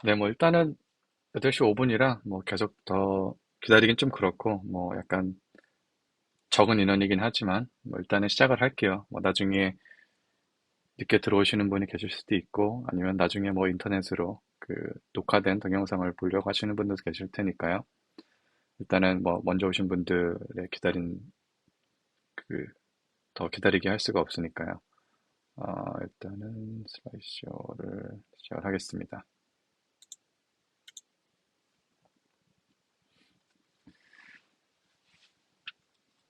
네, 뭐 일단은 8시 5분이라 뭐 계속 더 기다리긴 좀 그렇고 뭐 약간 적은 인원이긴 하지만 뭐 일단은 시작을 할게요. 뭐 나중에 늦게 들어오시는 분이 계실 수도 있고 아니면 나중에 뭐 인터넷으로 그 녹화된 동영상을 보려고 하시는 분도 계실 테니까요. 일단은 뭐 먼저 오신 분들의 기다린 그 더 기다리게 할 수가 없으니까요. 일단은 슬라이드쇼를 시작을 하겠습니다.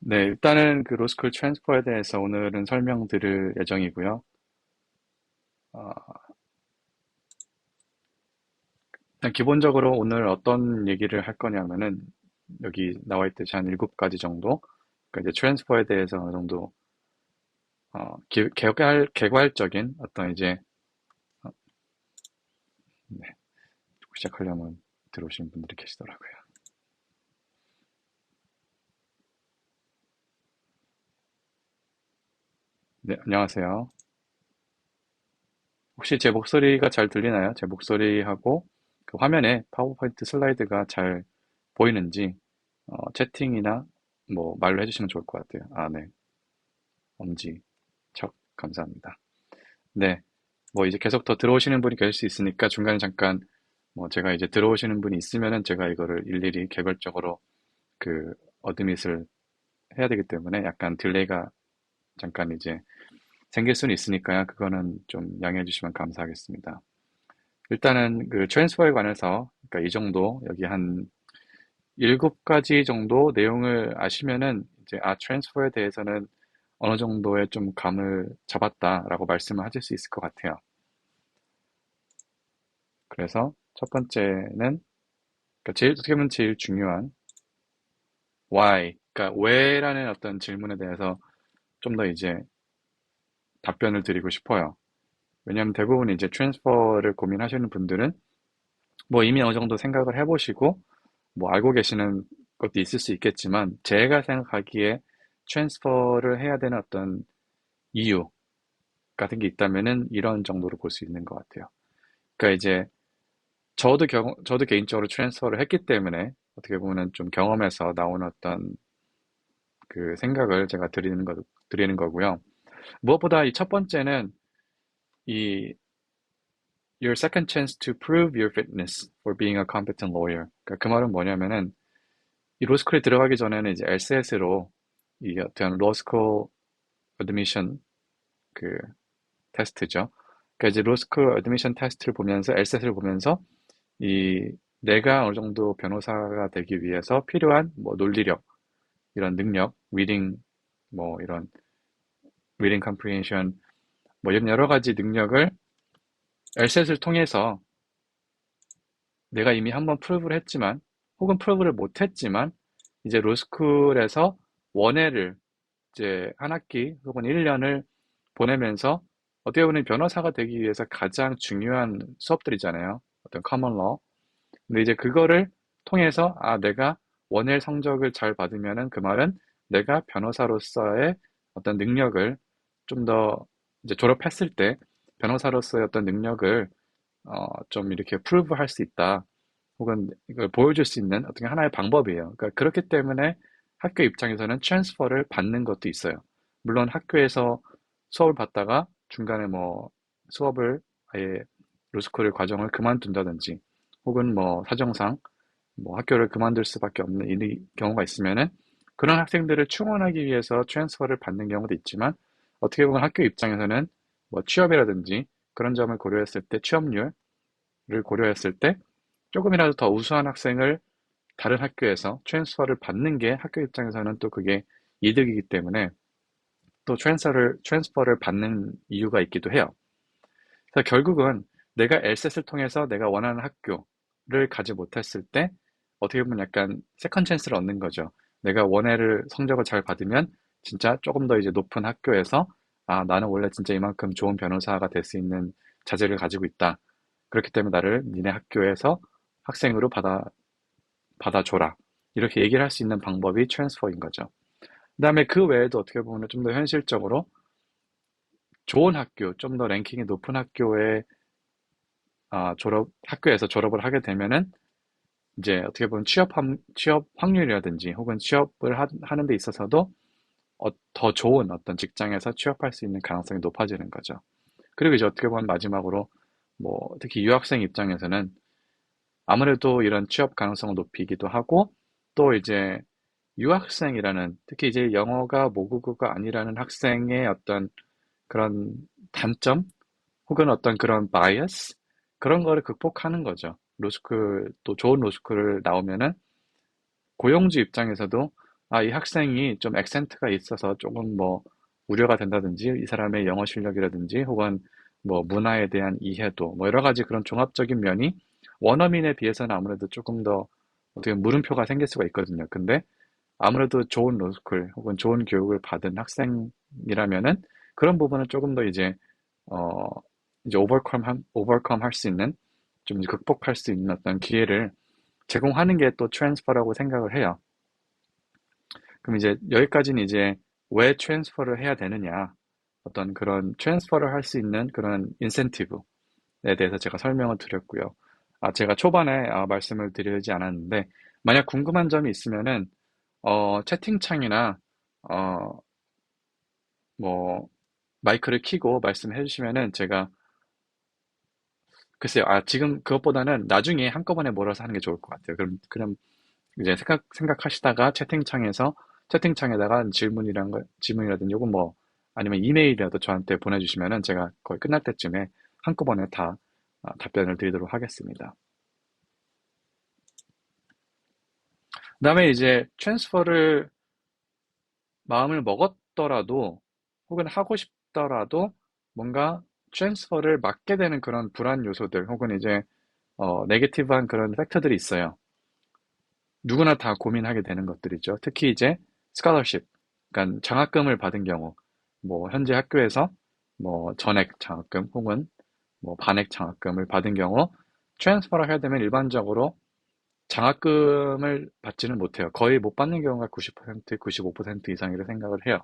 네, 일단은 그 로스쿨 트랜스퍼에 대해서 오늘은 설명드릴 예정이고요. 어, 일단 기본적으로 오늘 어떤 얘기를 할 거냐면은 여기 나와 있듯이 한 7가지 정도 그러니까 이제 트랜스퍼에 대해서 어느 정도 개괄적인 어떤 이제 어, 네, 시작하려면 들어오신 분들이 계시더라고요. 네, 안녕하세요. 혹시 제 목소리가 잘 들리나요? 제 목소리하고 그 화면에 파워포인트 슬라이드가 잘 보이는지 채팅이나 뭐 말로 해주시면 좋을 것 같아요. 아, 네. 엄지 척 감사합니다. 네. 뭐 이제 계속 더 들어오시는 분이 계실 수 있으니까 중간에 잠깐 뭐 제가 이제 들어오시는 분이 있으면은 제가 이거를 일일이 개별적으로 그 어드밋을 해야 되기 때문에 약간 딜레이가 잠깐 이제 생길 수는 있으니까요. 그거는 좀 양해해 주시면 감사하겠습니다. 일단은 그 트랜스퍼에 관해서 그러니까 이 정도 여기 한 7가지 정도 내용을 아시면은 이제 트랜스퍼에 대해서는 어느 정도의 좀 감을 잡았다라고 말씀을 하실 수 있을 것 같아요. 그래서 첫 번째는 그러니까 제일 어떻게 보면 제일 중요한 why 그러니까 왜라는 어떤 질문에 대해서 좀 더 이제 답변을 드리고 싶어요. 왜냐하면 대부분 이제 트랜스퍼를 고민하시는 분들은 뭐 이미 어느 정도 생각을 해보시고 뭐 알고 계시는 것도 있을 수 있겠지만 제가 생각하기에 트랜스퍼를 해야 되는 어떤 이유 같은 게 있다면은 이런 정도로 볼 수 있는 것 같아요. 그러니까 이제 저도 개인적으로 트랜스퍼를 했기 때문에 어떻게 보면은 좀 경험에서 나오는 어떤 그 생각을 제가 드리는 거고요. 무엇보다 이 첫 번째는 이 your second chance to prove your fitness for being a competent lawyer. 그러니까 그 말은 뭐냐면은 이 로스쿨에 들어가기 전에는 이제 LSAT로 이 어떤 로스쿨 어드미션 그 테스트죠. 그러니까 이제 로스쿨 어드미션 테스트를 보면서 LSAT을 보면서 이 내가 어느 정도 변호사가 되기 위해서 필요한 뭐 논리력, 이런 능력, 뭐 이런 reading comprehension, 뭐 이런 여러 가지 능력을 LSAT을 통해서 내가 이미 한번 프로브를 했지만, 혹은 프로브를 못했지만, 이제 로스쿨에서 원회를 이제 한 학기 혹은 1년을 보내면서 어떻게 보면 변호사가 되기 위해서 가장 중요한 수업들이잖아요. 어떤 커먼 러. 근데 이제 그거를 통해서 내가 원일 성적을 잘 받으면은 그 말은 내가 변호사로서의 어떤 능력을 좀 더 이제 졸업했을 때 변호사로서의 어떤 능력을 좀 이렇게 프루브 할 수 있다. 혹은 이걸 보여줄 수 있는 어떤 하나의 방법이에요. 그러니까 그렇기 때문에 학교 입장에서는 트랜스퍼를 받는 것도 있어요. 물론 학교에서 수업을 받다가 중간에 뭐 수업을 아예 로스쿨 과정을 그만둔다든지 혹은 뭐 사정상 뭐 학교를 그만둘 수밖에 없는 경우가 있으면은 그런 학생들을 충원하기 위해서 트랜스퍼를 받는 경우도 있지만 어떻게 보면 학교 입장에서는 뭐 취업이라든지 그런 점을 고려했을 때 취업률을 고려했을 때 조금이라도 더 우수한 학생을 다른 학교에서 트랜스퍼를 받는 게 학교 입장에서는 또 그게 이득이기 때문에 또 트랜스퍼를 받는 이유가 있기도 해요. 그래서 결국은 내가 LSAT을 통해서 내가 원하는 학교를 가지 못했을 때 어떻게 보면 약간 세컨 찬스를 얻는 거죠. 내가 원해를 성적을 잘 받으면 진짜 조금 더 이제 높은 학교에서 나는 원래 진짜 이만큼 좋은 변호사가 될 수 있는 자질을 가지고 있다. 그렇기 때문에 나를 니네 학교에서 학생으로 받아줘라. 이렇게 얘기를 할 수 있는 방법이 트랜스퍼인 거죠. 그다음에 그 외에도 어떻게 보면 좀 더 현실적으로 좋은 학교, 좀 더 랭킹이 높은 학교에 학교에서 졸업을 하게 되면은 이제 어떻게 보면 취업 확률이라든지 혹은 취업을 하는 데 있어서도 더 좋은 어떤 직장에서 취업할 수 있는 가능성이 높아지는 거죠. 그리고 이제 어떻게 보면 마지막으로 뭐 특히 유학생 입장에서는 아무래도 이런 취업 가능성을 높이기도 하고 또 이제 유학생이라는 특히 이제 영어가 모국어가 아니라는 학생의 어떤 그런 단점 혹은 어떤 그런 바이어스 그런 거를 극복하는 거죠. 로스쿨 또 좋은 로스쿨을 나오면은 고용주 입장에서도 이 학생이 좀 액센트가 있어서 조금 뭐 우려가 된다든지 이 사람의 영어 실력이라든지 혹은 뭐 문화에 대한 이해도 뭐 여러 가지 그런 종합적인 면이 원어민에 비해서는 아무래도 조금 더 어떻게 보면 물음표가 생길 수가 있거든요. 근데 아무래도 좋은 로스쿨 혹은 좋은 교육을 받은 학생이라면은 그런 부분은 조금 더 어, 이제 오버컴 할 수 있는 좀 이제 극복할 수 있는 어떤 기회를 제공하는 게 또 트랜스퍼라고 생각을 해요. 그럼 이제 여기까지는 이제 왜 트랜스퍼를 해야 되느냐, 어떤 그런 트랜스퍼를 할 수 있는 그런 인센티브에 대해서 제가 설명을 드렸고요. 제가 초반에 말씀을 드리지 않았는데, 만약 궁금한 점이 있으면은, 채팅창이나, 어, 뭐, 마이크를 켜고 말씀해 주시면은 제가, 글쎄요, 지금 그것보다는 나중에 한꺼번에 몰아서 하는 게 좋을 것 같아요. 그럼 이제 생각하시다가 채팅창에다가 질문이라든지 혹은 뭐 아니면 이메일이라도 저한테 보내주시면은 제가 거의 끝날 때쯤에 한꺼번에 다 답변을 드리도록 하겠습니다. 그다음에 이제 트랜스퍼를 마음을 먹었더라도 혹은 하고 싶더라도 뭔가 트랜스퍼를 막게 되는 그런 불안 요소들 혹은 이제 네게티브한 그런 팩터들이 있어요. 누구나 다 고민하게 되는 것들이죠. 특히 이제 스칼러십, 그러니까 장학금을 받은 경우, 뭐 현재 학교에서 뭐 전액 장학금 혹은 뭐 반액 장학금을 받은 경우 트랜스퍼를 해야 되면 일반적으로 장학금을 받지는 못해요. 거의 못 받는 경우가 90%, 95% 이상이라고 생각을 해요.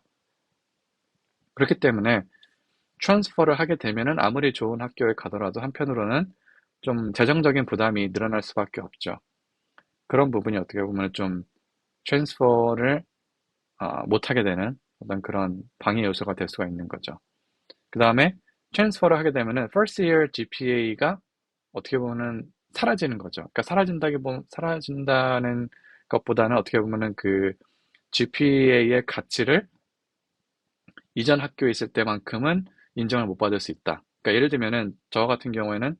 그렇기 때문에 트랜스퍼를 하게 되면은 아무리 좋은 학교에 가더라도 한편으로는 좀 재정적인 부담이 늘어날 수밖에 없죠. 그런 부분이 어떻게 보면 좀 트랜스퍼를 못하게 되는 어떤 그런 방해 요소가 될 수가 있는 거죠. 그 다음에 트랜스퍼를 하게 되면은 first year GPA가 어떻게 보면은 사라지는 거죠. 그러니까 사라진다는 것보다는 어떻게 보면은 그 GPA의 가치를 이전 학교에 있을 때만큼은 인정을 못 받을 수 있다. 그러니까 예를 들면은 저 같은 경우에는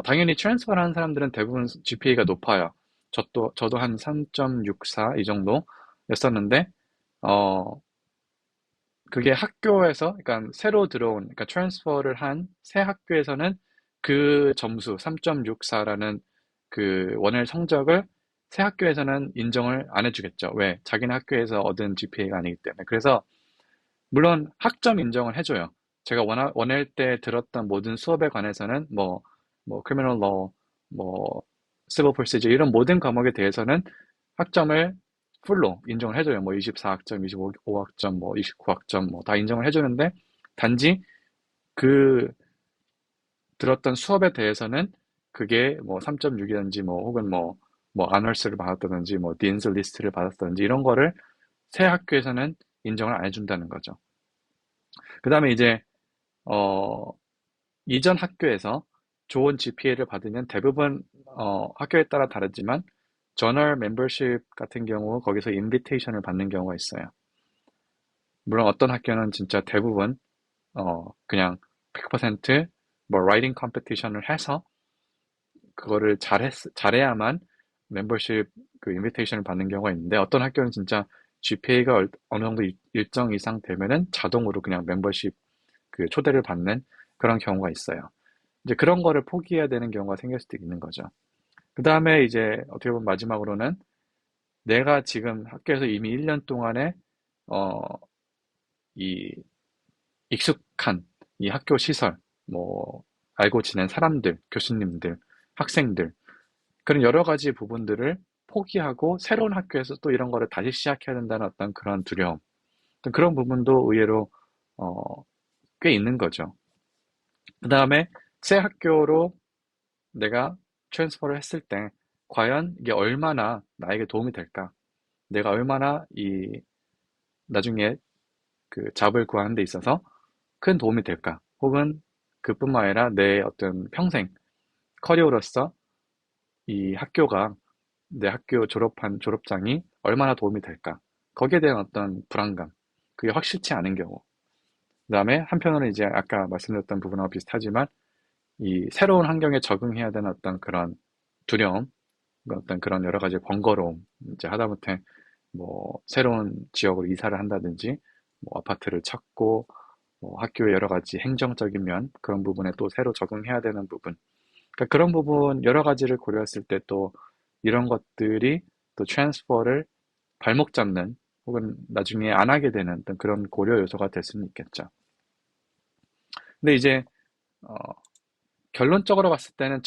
당연히 트랜스퍼를 하는 사람들은 대부분 GPA가 높아요. 저도 한 3.64 이 정도였었는데 어, 그게 학교에서, 그러니까 새로 들어온, 그러니까 트랜스퍼를 한 새 학교에서는 그 점수 3.64라는 그 원엘 성적을 새 학교에서는 인정을 안 해주겠죠. 왜? 자기네 학교에서 얻은 GPA가 아니기 때문에. 그래서 물론 학점 인정을 해줘요. 제가 원엘 때 들었던 모든 수업에 관해서는 뭐 criminal law, 뭐 civil procedure 이런 모든 과목에 대해서는 학점을 풀로 인정을 해줘요. 뭐 24학점, 25학점, 뭐 29학점 뭐 다 인정을 해주는데 단지 그 들었던 수업에 대해서는 그게 뭐 3.6이든지 뭐 혹은 뭐 아너스를 받았다든지 뭐 딘스 리스트를 받았다든지 이런 거를 새 학교에서는 인정을 안 해준다는 거죠. 그 다음에 이제 어, 이전 학교에서 좋은 GPA를 받으면 대부분 학교에 따라 다르지만 저널 멤버십 같은 경우 거기서 인비테이션을 받는 경우가 있어요. 물론 어떤 학교는 진짜 대부분 그냥 100%뭐 라이팅 컴피티션을 해서 그거를 잘해야만 멤버십 그 인비테이션을 받는 경우가 있는데 어떤 학교는 진짜 GPA가 어느 정도 일정 이상 되면은 자동으로 그냥 멤버십 그 초대를 받는 그런 경우가 있어요. 이제 그런 거를 포기해야 되는 경우가 생길 수도 있는 거죠. 그 다음에 이제 어떻게 보면 마지막으로는 내가 지금 학교에서 이미 1년 동안에 어, 이 익숙한 이 학교 시설, 뭐 알고 지낸 사람들, 교수님들, 학생들 그런 여러 가지 부분들을 포기하고 새로운 학교에서 또 이런 거를 다시 시작해야 된다는 어떤 그런 두려움, 어떤 그런 부분도 의외로 어, 꽤 있는 거죠. 그 다음에 새 학교로 내가 트랜스퍼를 했을 때 과연 이게 얼마나 나에게 도움이 될까? 내가 얼마나 이 나중에 그 잡을 구하는 데 있어서 큰 도움이 될까? 혹은 그뿐만 아니라 내 어떤 평생 커리어로서 이 학교가 내 학교 졸업한 졸업장이 얼마나 도움이 될까? 거기에 대한 어떤 불안감, 그게 확실치 않은 경우. 그다음에 한편으로는 이제 아까 말씀드렸던 부분하고 비슷하지만 이 새로운 환경에 적응해야 되는 어떤 그런 두려움, 어떤 그런 여러 가지 번거로움, 이제 하다못해 뭐 새로운 지역으로 이사를 한다든지, 뭐 아파트를 찾고, 뭐 학교의 여러 가지 행정적인 면, 그런 부분에 또 새로 적응해야 되는 부분. 그러니까 그런 부분 여러 가지를 고려했을 때 또 이런 것들이 또 트랜스퍼를 발목 잡는 혹은 나중에 안 하게 되는 어떤 그런 고려 요소가 될 수는 있겠죠. 근데 이제 어, 결론적으로 봤을 때는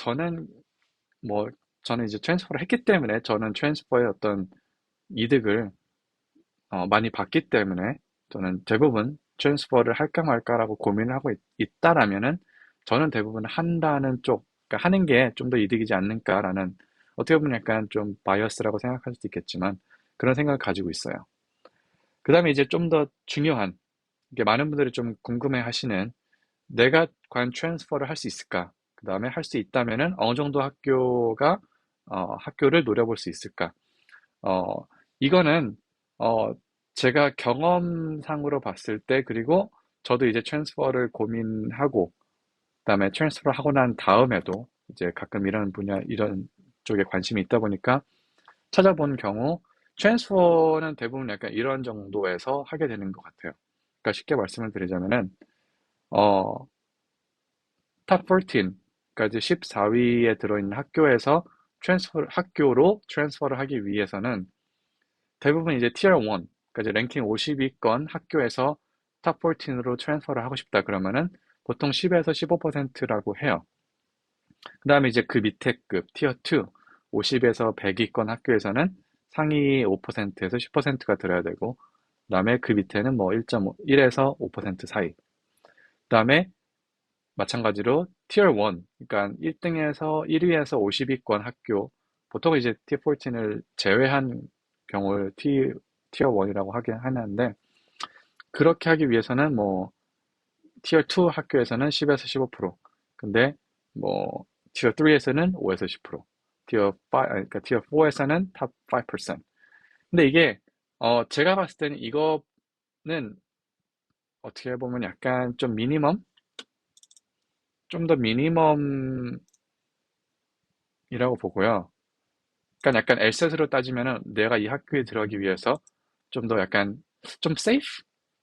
뭐 저는 이제 트랜스퍼를 했기 때문에 저는 트랜스퍼의 어떤 이득을 많이 봤기 때문에 저는 대부분 트랜스퍼를 할까 말까라고 고민을 하고 있다라면은 저는 대부분 한다는 쪽, 그러니까 하는 게 좀 더 이득이지 않을까라는 어떻게 보면 약간 좀 바이어스라고 생각할 수도 있겠지만 그런 생각을 가지고 있어요. 그 다음에 이제 좀 더 중요한, 이게 많은 분들이 좀 궁금해 하시는 내가 과연 트랜스퍼를 할 수 있을까? 그 다음에 할 수 있다면은 어느 정도 학교를 노려볼 수 있을까? 어, 이거는, 어, 제가 경험상으로 봤을 때, 그리고 저도 이제 트랜스퍼를 고민하고, 그다음에 트랜스퍼를 하고 난 다음에도 이제 가끔 이런 쪽에 관심이 있다 보니까 찾아본 경우, 트랜스퍼는 대부분 약간 이런 정도에서 하게 되는 것 같아요. 그러니까 쉽게 말씀을 드리자면은, 어, 탑 14, 그러니까 이제 14위에 들어있는 학교로 트랜스퍼를 하기 위해서는 대부분 이제 티어 1, 그러니까 이제 랭킹 50위권 학교에서 탑 14으로 트랜스퍼를 하고 싶다 그러면은 보통 10에서 15%라고 해요. 그 다음에 이제 그 밑에 급, 티어 2, 50에서 100위권 학교에서는 상위 5%에서 10%가 들어야 되고, 그 다음에 그 밑에는 뭐 1.5, 1에서 5% 사이. 그 다음에 마찬가지로 티어 1, 그러니까 1위에서 50위권 학교, 보통 이제 티어 14을 제외한 경우를 티어 1이라고 하긴 하는데, 그렇게 하기 위해서는 뭐 티어 2 학교에서는 10에서 15%, 근데 뭐 티어 3에서는 5에서 10%, 그러니까 티어 4에서는 탑 5%. 근데 이게 제가 봤을 때는 이거는 어떻게 보면 약간 좀 좀 더 미니멈이라고 보고요. 그러니까 약간 엘셋으로 따지면은 내가 이 학교에 들어가기 위해서 좀 더 약간 좀 세이프?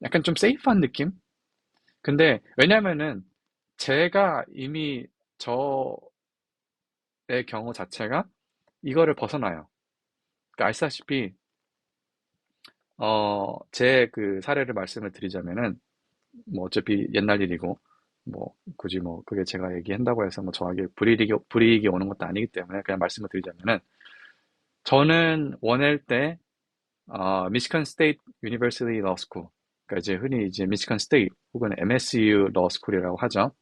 약간 좀 세이프한 느낌? 근데 왜냐면은 제가 이미 저의 경우 자체가 이거를 벗어나요. 그러니까 아시다시피 제 그 사례를 말씀을 드리자면은 뭐 어차피 옛날 일이고 뭐 굳이 뭐 그게 제가 얘기한다고 해서 뭐 저에게 불이익이 오는 것도 아니기 때문에 그냥 말씀을 드리자면은 저는 원L 때 미시간 스테이트 유니버시티 러스쿨, 그러니까 이제 흔히 이제 미시간 스테이트 혹은 MSU 러스쿨이라고 하죠.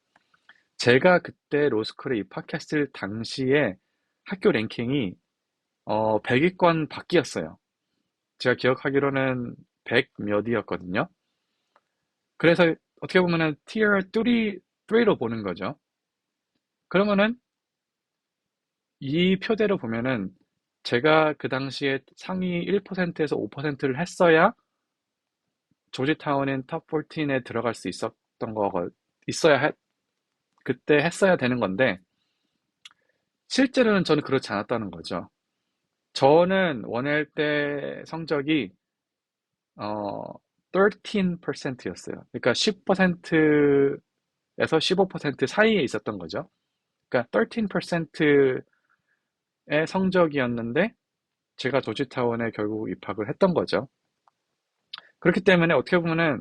제가 그때 로스쿨에 입학했을 당시에 학교 랭킹이 100위권 밖이었어요. 제가 기억하기로는 100 몇이었거든요. 그래서 어떻게 보면은 티어 3로 보는 거죠. 그러면은 이 표대로 보면은 제가 그 당시에 상위 1%에서 5%를 했어야 조지타운인 탑 14에 들어갈 수 있었던 거가 있어야 그때 했어야 되는 건데 실제로는 저는 그렇지 않았다는 거죠. 저는 원할 때 성적이 어 13%였어요. 그러니까 10%에서 15% 사이에 있었던 거죠. 그러니까 13%의 성적이었는데 제가 조지타운에 결국 입학을 했던 거죠. 그렇기 때문에 어떻게 보면은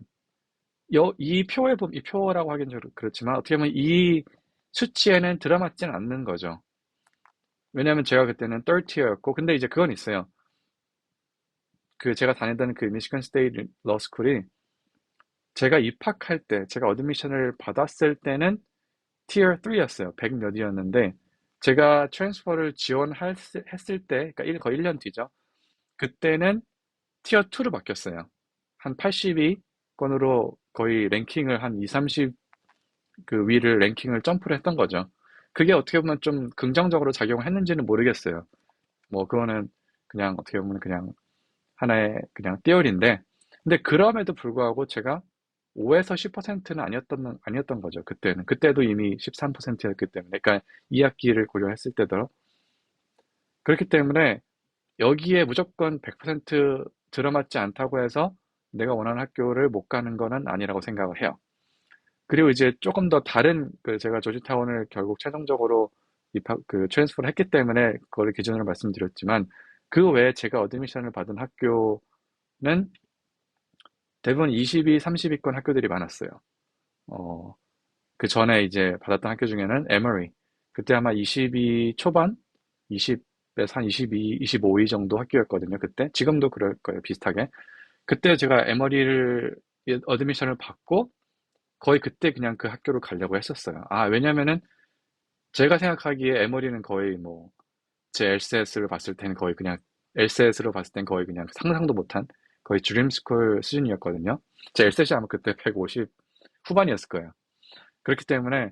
이 표라고 하긴 좀 그렇지만 어떻게 보면 이 수치에는 들어맞진 않는 거죠. 왜냐하면 제가 그때는 30였고, 근데 이제 그건 있어요. 그 제가 다니던 그 미시간 스테이트 러스쿨이 제가 입학할 때, 제가 어드미션을 받았을 때는 티어 3였어요. 100 몇이었는데 제가 트랜스퍼를 했을 때, 그러니까 거의 1년 뒤죠. 그때는 티어 2로 바뀌었어요. 한 82건으로 거의 랭킹을 한 2, 30 그 위를 랭킹을 점프를 했던 거죠. 그게 어떻게 보면 좀 긍정적으로 작용을 했는지는 모르겠어요. 뭐 그거는 그냥 어떻게 보면 그냥 하나의 그냥 띠어리인데, 근데 그럼에도 불구하고 제가 5에서 10%는 아니었던 거죠. 그때는. 그때도 이미 13%였기 때문에. 그러니까 2학기를 고려했을 때도. 그렇기 때문에 여기에 무조건 100% 들어맞지 않다고 해서 내가 원하는 학교를 못 가는 거는 아니라고 생각을 해요. 그리고 이제 조금 더 다른, 제가 조지타운을 결국 최종적으로 트랜스퍼를 했기 때문에 그거를 기준으로 말씀드렸지만, 그 외에 제가 어드미션을 받은 학교는 대부분 22, 30위권 학교들이 많았어요. 어, 그 전에 이제 받았던 학교 중에는 에머리. 그때 아마 22 초반? 20에서 한 22, 25위 정도 학교였거든요, 그때. 지금도 그럴 거예요, 비슷하게. 그때 제가 에머리를, 어드미션을 받고, 거의 그때 그냥 그 학교로 가려고 했었어요. 아, 왜냐면은 제가 생각하기에 에머리는 거의 뭐, 제 LCS를 봤을 때는 거의 그냥, LCS로 봤을 땐 거의 그냥 상상도 못한 거의 드림스쿨 수준이었거든요. 제 LCS이 아마 그때 150 후반이었을 거예요. 그렇기 때문에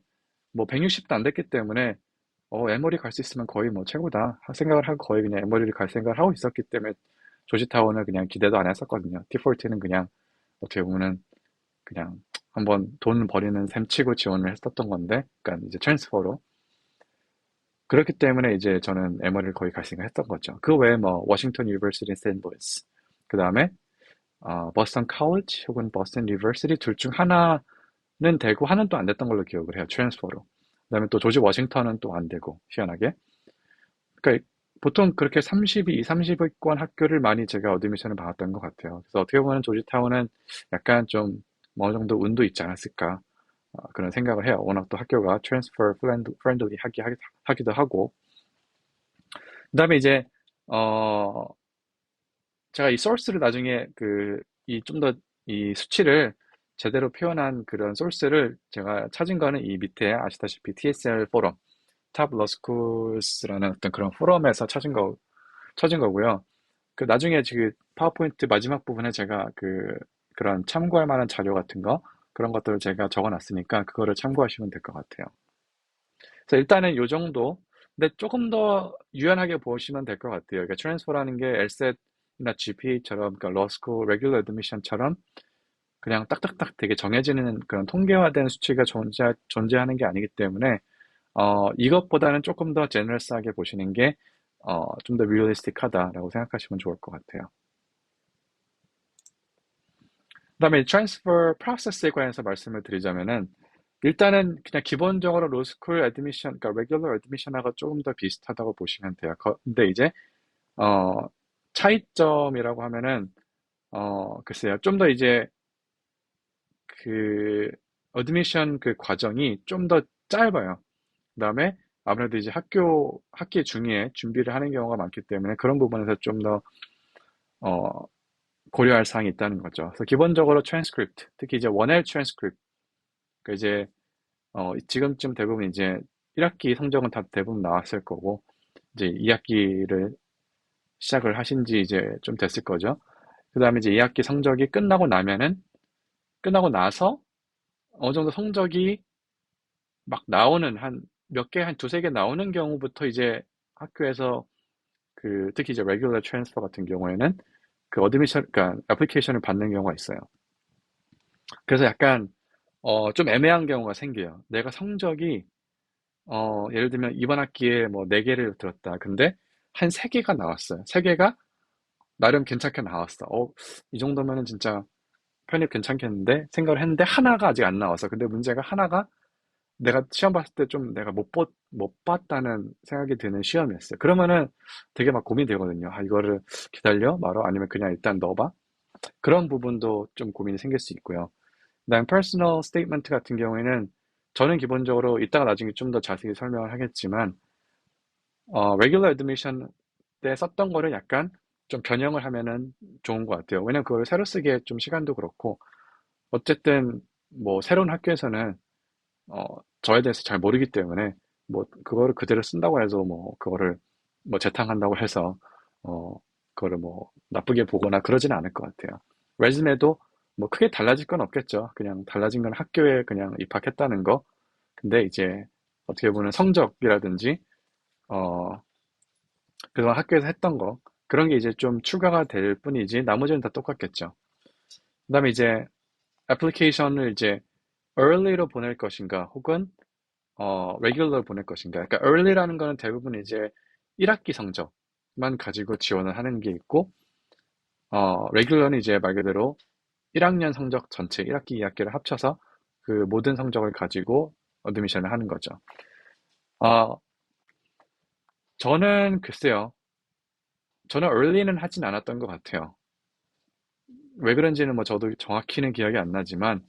뭐 160도 안 됐기 때문에 에머리 갈 수 있으면 거의 뭐 최고다 생각을 하고 거의 그냥 에머리를 갈 생각을 하고 있었기 때문에 조지타운을 그냥 기대도 안 했었거든요. T14는 그냥 어떻게 보면은 그냥 한번 돈 버리는 셈 치고 지원을 했었던 건데, 그러니까 이제 트랜스퍼로. 그렇기 때문에 이제 저는 에머리를 거의 갈 생각 했던 거죠. 그 외에 뭐 워싱턴 유니버시티 세인트루이스, 그 다음에 버스턴 칼리지 혹은 버스턴 유니버시티 둘 중 하나는 되고 하나는 또 안 됐던 걸로 기억을 해요. 트랜스퍼로. 그다음에 또 조지 워싱턴은 또 안 되고 희한하게. 그러니까 보통 그렇게 32, 30위권 학교를 많이 제가 어드미션을 받았던 것 같아요. 그래서 어떻게 보면 조지타운은 약간 좀 어느 정도 운도 있지 않았을까, 그런 생각을 해요. 워낙 또 학교가 트랜스퍼 프렌들리 하기도 하고. 그다음에 이제 어 제가 이 소스를 나중에 이 좀 더 이 수치를 제대로 표현한 그런 소스를 제가 찾은 거는 이 밑에 아시다시피 TSL 포럼, 탑 러스쿨스라는 어떤 그런 포럼에서 찾은 거고요. 그 나중에 지금 파워포인트 마지막 부분에 제가 그런 참고할 만한 자료 같은 거, 그런 것들을 제가 적어놨으니까 그거를 참고하시면 될 것 같아요. 그래서 일단은 요 정도. 근데 조금 더 유연하게 보시면 될 것 같아요. 그러니까 트랜스퍼라는 게 LSAT이나 GPA처럼, 그러니까 러스쿨 레귤러 애드미션처럼 그냥 딱딱딱 되게 정해지는 그런 통계화된 수치가 존재하는 게 아니기 때문에 이것보다는 조금 더 제너럴스하게 보시는 게 좀 더 리얼리스틱하다라고 생각하시면 좋을 것 같아요. 그다음에 트랜스퍼 프로세스에 관해서 말씀을 드리자면은, 일단은 그냥 기본적으로 로스쿨 애드미션, 그러니까 레귤러 애드미션하고 조금 더 비슷하다고 보시면 돼요. 근데 이제 어 차이점이라고 하면은 글쎄요. 좀 더 이제 그 어드미션 과정이 좀 더 짧아요. 그다음에 아무래도 이제 학기 중에 준비를 하는 경우가 많기 때문에 그런 부분에서 좀 더 어 고려할 사항이 있다는 거죠. 그래서 기본적으로 트랜스크립트, 특히 이제 원L 트랜스크립트, 그 이제 지금쯤 대부분 이제 1학기 성적은 다 대부분 나왔을 거고, 이제 2학기를 시작을 하신 지 이제 좀 됐을 거죠. 그 다음에 이제 2학기 성적이 끝나고 나서 어느 정도 성적이 막 나오는 한 두세 개 나오는 경우부터 이제 학교에서 특히 이제 레귤러 트랜스퍼 같은 경우에는 어드미션, 그러니까 애플리케이션을 받는 경우가 있어요. 그래서 약간 좀 애매한 경우가 생겨요. 내가 성적이 예를 들면 이번 학기에 뭐 4개를 들었다. 근데 한 3개가 나왔어요. 3개가 나름 괜찮게 나왔어. 이 정도면은 진짜 편입 괜찮겠는데 생각을 했는데 하나가 아직 안 나왔어. 근데 문제가 하나가 내가 시험 봤을 때 좀 내가 못 봤다는 생각이 드는 시험이었어요. 그러면은 되게 막 고민이 되거든요. 아, 이거를 기다려? 말어? 아니면 그냥 일단 넣어봐? 그런 부분도 좀 고민이 생길 수 있고요. 그다음 퍼스널 스테이트먼트 같은 경우에는 저는 기본적으로 이따가 나중에 좀 더 자세히 설명을 하겠지만 레귤러 애드미션 때 썼던 거를 약간 좀 변형을 하면은 좋은 것 같아요. 왜냐면 그걸 새로 쓰기에 좀 시간도 그렇고, 어쨌든 뭐 새로운 학교에서는 저에 대해서 잘 모르기 때문에 뭐 그거를 그대로 쓴다고 해서 뭐 그거를 뭐 재탕한다고 해서 어 그거를 뭐 나쁘게 보거나 그러지는 않을 것 같아요. 레즈메도 뭐 크게 달라질 건 없겠죠. 그냥 달라진 건 학교에 그냥 입학했다는 거. 근데 이제 어떻게 보면 성적이라든지 어 그동안 학교에서 했던 거 그런 게 이제 좀 추가가 될 뿐이지 나머지는 다 똑같겠죠. 그다음에 이제 애플리케이션을 이제 early로 보낼 것인가 혹은 regular로 보낼 것인가. 그러니까 early라는 거는 대부분 이제 1학기 성적만 가지고 지원을 하는 게 있고 regular는 이제 말 그대로 1학년 성적 전체 1학기, 2학기를 합쳐서 그 모든 성적을 가지고 어드미션을 하는 거죠. 어, 저는 글쎄요. 저는 early는 하진 않았던 것 같아요. 왜 그런지는 뭐 저도 정확히는 기억이 안 나지만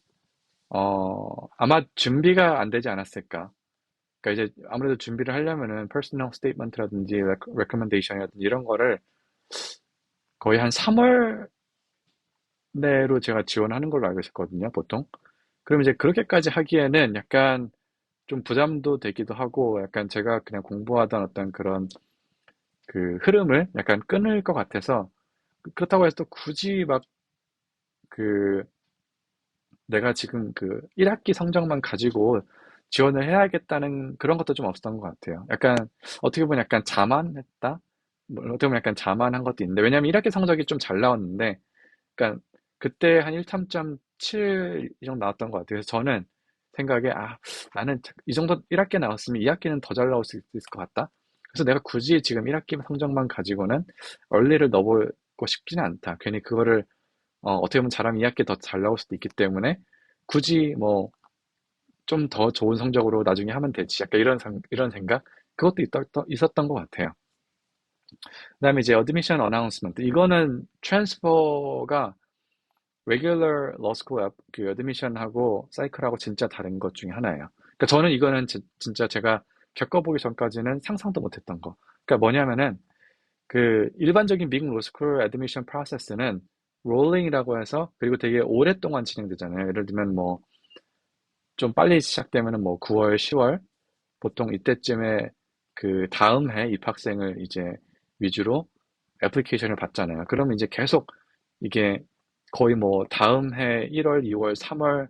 아마 준비가 안 되지 않았을까. 그러니까 이제 아무래도 준비를 하려면은 personal statement라든지 recommendation이라든지 이런 거를 거의 한 3월 내로 제가 지원하는 걸로 알고 있었거든요, 보통. 그럼 이제 그렇게까지 하기에는 약간 좀 부담도 되기도 하고 약간 제가 그냥 공부하던 어떤 그런 그 흐름을 약간 끊을 것 같아서 그렇다고 해서 또 굳이 막 그 내가 지금 그 1학기 성적만 가지고 지원을 해야겠다는 그런 것도 좀 없었던 것 같아요. 약간 어떻게 보면 약간 자만했다? 뭐 어떻게 보면 약간 자만한 것도 있는데 왜냐면 1학기 성적이 좀 잘 나왔는데 그러니까 그때 한 1.7 이 정도 나왔던 것 같아요. 그래서 저는 생각에 나는 이 정도 1학기 나왔으면 2학기는 더 잘 나올 수 있을 것 같다. 그래서 내가 굳이 지금 1학기 성적만 가지고는 얼리를 넣어보고 싶지는 않다. 괜히 그거를 어떻게 보면 잘하면 2학기 더 잘 나올 수도 있기 때문에 굳이 뭐 좀 더 좋은 성적으로 나중에 하면 되지. 약간 이런 생각? 그것도 있었던 것 같아요. 그다음에 이제 admission announcement. 이거는 트랜스퍼가 regular law school 그 admission하고 사이클하고 진짜 다른 것 중에 하나예요. 그러니까 저는 이거는 진짜 제가 겪어보기 전까지는 상상도 못했던 거. 그러니까 뭐냐면은 그 일반적인 미국 로스쿨 애드미션 프로세스는 롤링이라고 해서 그리고 되게 오랫동안 진행되잖아요. 예를 들면 뭐 좀 빨리 시작되면은 뭐 9월, 10월 보통 이때쯤에 그 다음 해 입학생을 이제 위주로 애플리케이션을 받잖아요. 그러면 이제 계속 이게 거의 뭐 다음 해 1월, 2월, 3월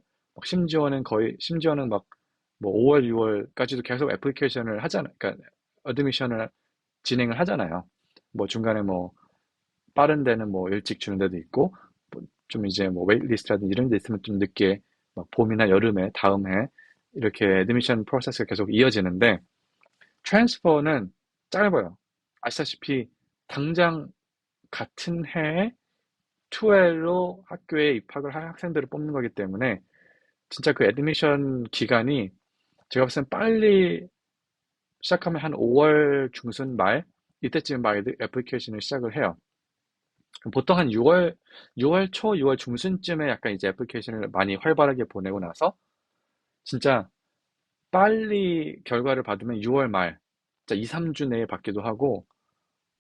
심지어는 막 뭐 5월, 6월까지도 계속 애플리케이션을 하잖아요. 그러니까 어드미션을 진행을 하잖아요. 뭐 중간에 뭐 빠른 데는 뭐 일찍 주는 데도 있고 뭐좀 이제 뭐 웨이트리스트라든지 이런 데 있으면 좀 늦게 막 봄이나 여름에 다음 해 이렇게 애드미션 프로세스가 계속 이어지는데 트랜스퍼는 짧아요. 아시다시피 당장 같은 해에 투엘로 학교에 입학을 할 학생들을 뽑는 거기 때문에 진짜 그 애드미션 기간이 제가 봤을 땐 빨리 시작하면 한 5월 중순 말 이때쯤 막 애플리케이션을 시작을 해요. 보통 한 6월 초, 6월 중순쯤에 약간 이제 애플리케이션을 많이 활발하게 보내고 나서 진짜 빨리 결과를 받으면 6월 말, 진짜 2, 3주 내에 받기도 하고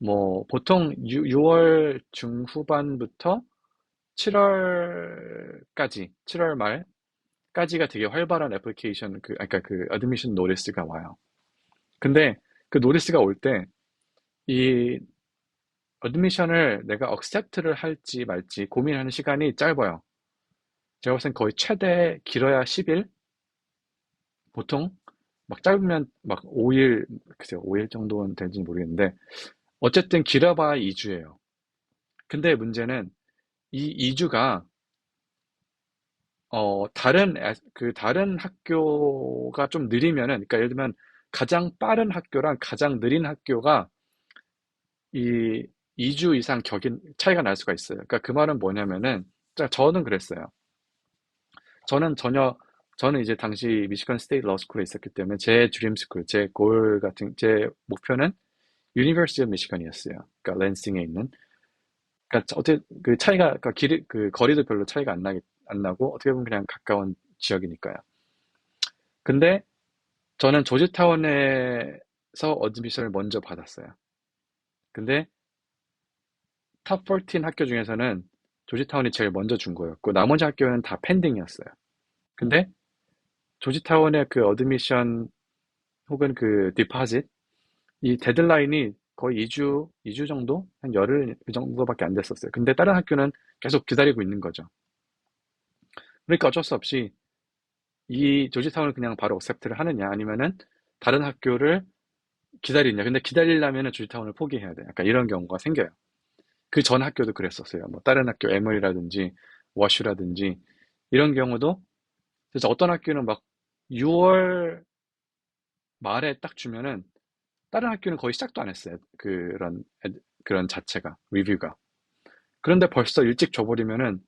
뭐 보통 6월 중후반부터 7월까지, 7월 말까지가 되게 활발한 애플리케이션 그러니까 그 어드미션 노리스가 와요. 근데 그 노리스가 올 때 이 어드미션을 내가 억셉트를 할지 말지 고민하는 시간이 짧아요. 제가 봤을 땐 거의 최대 길어야 10일? 보통 막 짧으면 막 5일, 글쎄요, 5일 정도는 될지 모르겠는데 어쨌든 길어봐야 2주예요. 근데 문제는 이 2주가 다른 학교가 좀 느리면은, 그러니까 예를 들면 가장 빠른 학교랑 가장 느린 학교가 이 2주 이상 차이가 날 수가 있어요. 그러니까 그 말은 뭐냐면은, 저는 그랬어요. 저는 전혀, 저는 이제 당시 미시건 스테이트 러스쿨에 있었기 때문에 제 드림 스쿨, 제 목표는 유니버시티 오브 미시건이었어요. 그러니까 랜싱에 있는. 그러니까 어떻게 그 차이가 그러니까 그 거리도 별로 차이가 안 나고 어떻게 보면 그냥 가까운 지역이니까요. 근데 저는 조지타운에서 어드미션을 먼저 받았어요. 근데 탑 14 학교 중에서는 조지타운이 제일 먼저 준 거였고 나머지 학교는 다 펜딩이었어요. 근데 조지타운의 그 어드미션 혹은 그 디파짓 이 데드라인이 거의 2주 정도? 한 열흘 그 정도밖에 안 됐었어요. 근데 다른 학교는 계속 기다리고 있는 거죠. 그러니까 어쩔 수 없이 이 조지타운을 그냥 바로 어셉트를 하느냐 아니면은 다른 학교를 기다리냐. 근데 기다리려면은 조지타운을 포기해야 돼. 약간 이런 경우가 생겨요. 그 전 학교도 그랬었어요. 뭐 다른 학교 에머리라든지 워슈라든지 이런 경우도 그래서 어떤 학교는 막 6월 말에 딱 주면은 다른 학교는 거의 시작도 안 했어요. 그런 자체가 리뷰가. 그런데 벌써 일찍 줘버리면은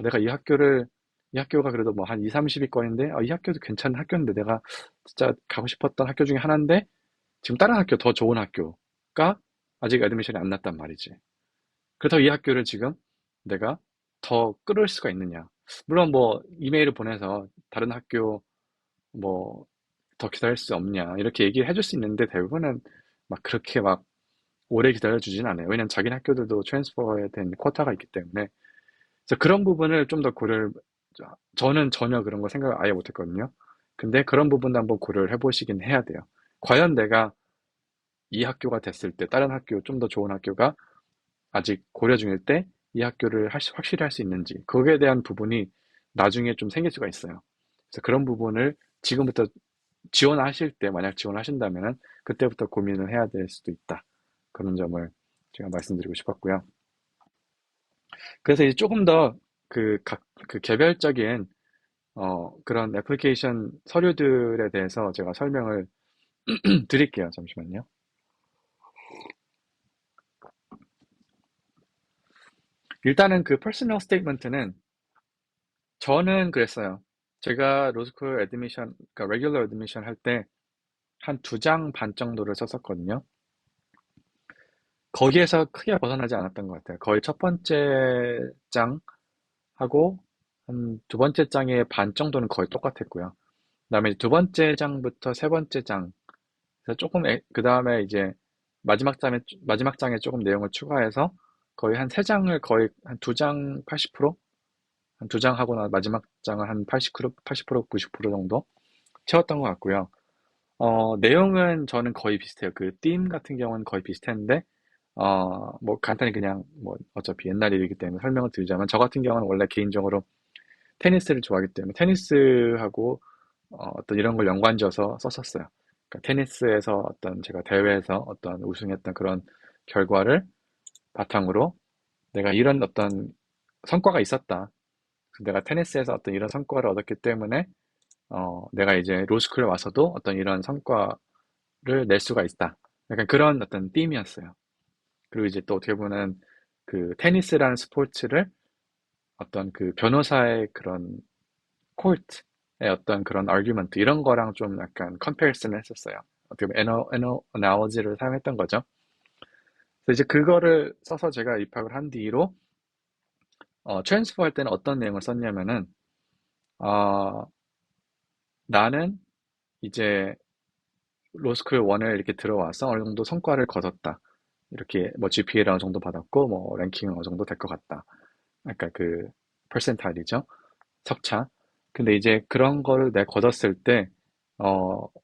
내가 이 학교가 그래도 뭐 한 2, 30위권인데 이 학교도 괜찮은 학교인데 내가 진짜 가고 싶었던 학교 중에 하나인데 지금 다른 학교 더 좋은 학교가 아직 애드미션이 안 났단 말이지. 그렇다고 이 학교를 지금 내가 더 끌을 수가 있느냐. 물론 뭐 이메일을 보내서 다른 학교 뭐 더 기다릴 수 없냐 이렇게 얘기를 해줄 수 있는데 대부분은 막 그렇게 막 오래 기다려주진 않아요. 왜냐면 자기 학교들도 트랜스퍼에 된 쿼타가 있기 때문에. 그래서 그런 부분을 좀 더 저는 전혀 그런 거 생각을 아예 못했거든요. 근데 그런 부분도 한번 고려를 해보시긴 해야 돼요. 과연 내가 이 학교가 됐을 때 다른 학교, 좀 더 좋은 학교가 아직 고려 중일 때 이 학교를 확실히 할 수 있는지, 거기에 대한 부분이 나중에 좀 생길 수가 있어요. 그래서 그런 부분을 지금부터 지원하실 때, 만약 지원하신다면 그때부터 고민을 해야 될 수도 있다. 그런 점을 제가 말씀드리고 싶었고요. 그래서 이제 조금 더 그 개별적인 그런 애플리케이션 서류들에 대해서 제가 설명을 드릴게요. 잠시만요. 일단은 그 퍼스널 스테이트먼트는 저는 그랬어요. 제가 로스쿨 애드미션, 그러니까 레귤러 애드미션 할 때 한 2장 반 정도를 썼었거든요. 거기에서 크게 벗어나지 않았던 것 같아요. 거의 첫 번째 장하고 한 두 번째 장의 반 정도는 거의 똑같았고요. 그다음에 두 번째 장부터 세 번째 장, 그래서 조금 그 다음에 이제 마지막 장에 조금 내용을 추가해서 거의 한 세 장을 거의 한 두 장 80%? 한 두 장 하고 나 마지막 장을 한 80%, 90% 정도 채웠던 것 같고요. 내용은 저는 거의 비슷해요. 그 팀 같은 경우는 거의 비슷했는데, 뭐 간단히 그냥 뭐 어차피 옛날 일이기 때문에 설명을 드리자면 저 같은 경우는 원래 개인적으로 테니스를 좋아하기 때문에 테니스하고 어떤 이런 걸 연관지어서 썼었어요. 그러니까 테니스에서 어떤 제가 대회에서 어떤 우승했던 그런 결과를 바탕으로 내가 이런 어떤 성과가 있었다. 내가 테니스에서 어떤 이런 성과를 얻었기 때문에 내가 이제 로스쿨에 와서도 어떤 이런 성과를 낼 수가 있다. 약간 그런 어떤 팀이었어요. 그리고 이제 또 어떻게 보면 그 테니스라는 스포츠를 어떤 그 변호사의 그런 코트의 어떤 그런 아규먼트 이런 거랑 좀 약간 컴패리슨을 했었어요. 어떻게 보면 애널로지를 사용했던 거죠. 그래서 이제 그거를 써서 제가 입학을 한 뒤로 트랜스퍼 할 때는 어떤 내용을 썼냐면은 어, 나는 이제 로스쿨 1을 이렇게 들어와서 어느 정도 성과를 거뒀다. 이렇게 뭐 GPA를 어느 정도 받았고 뭐 랭킹은 어느 정도 될 것 같다. 아까 그 퍼센타일이죠. 석차. 근데 이제 그런 거를 내가 거뒀을 때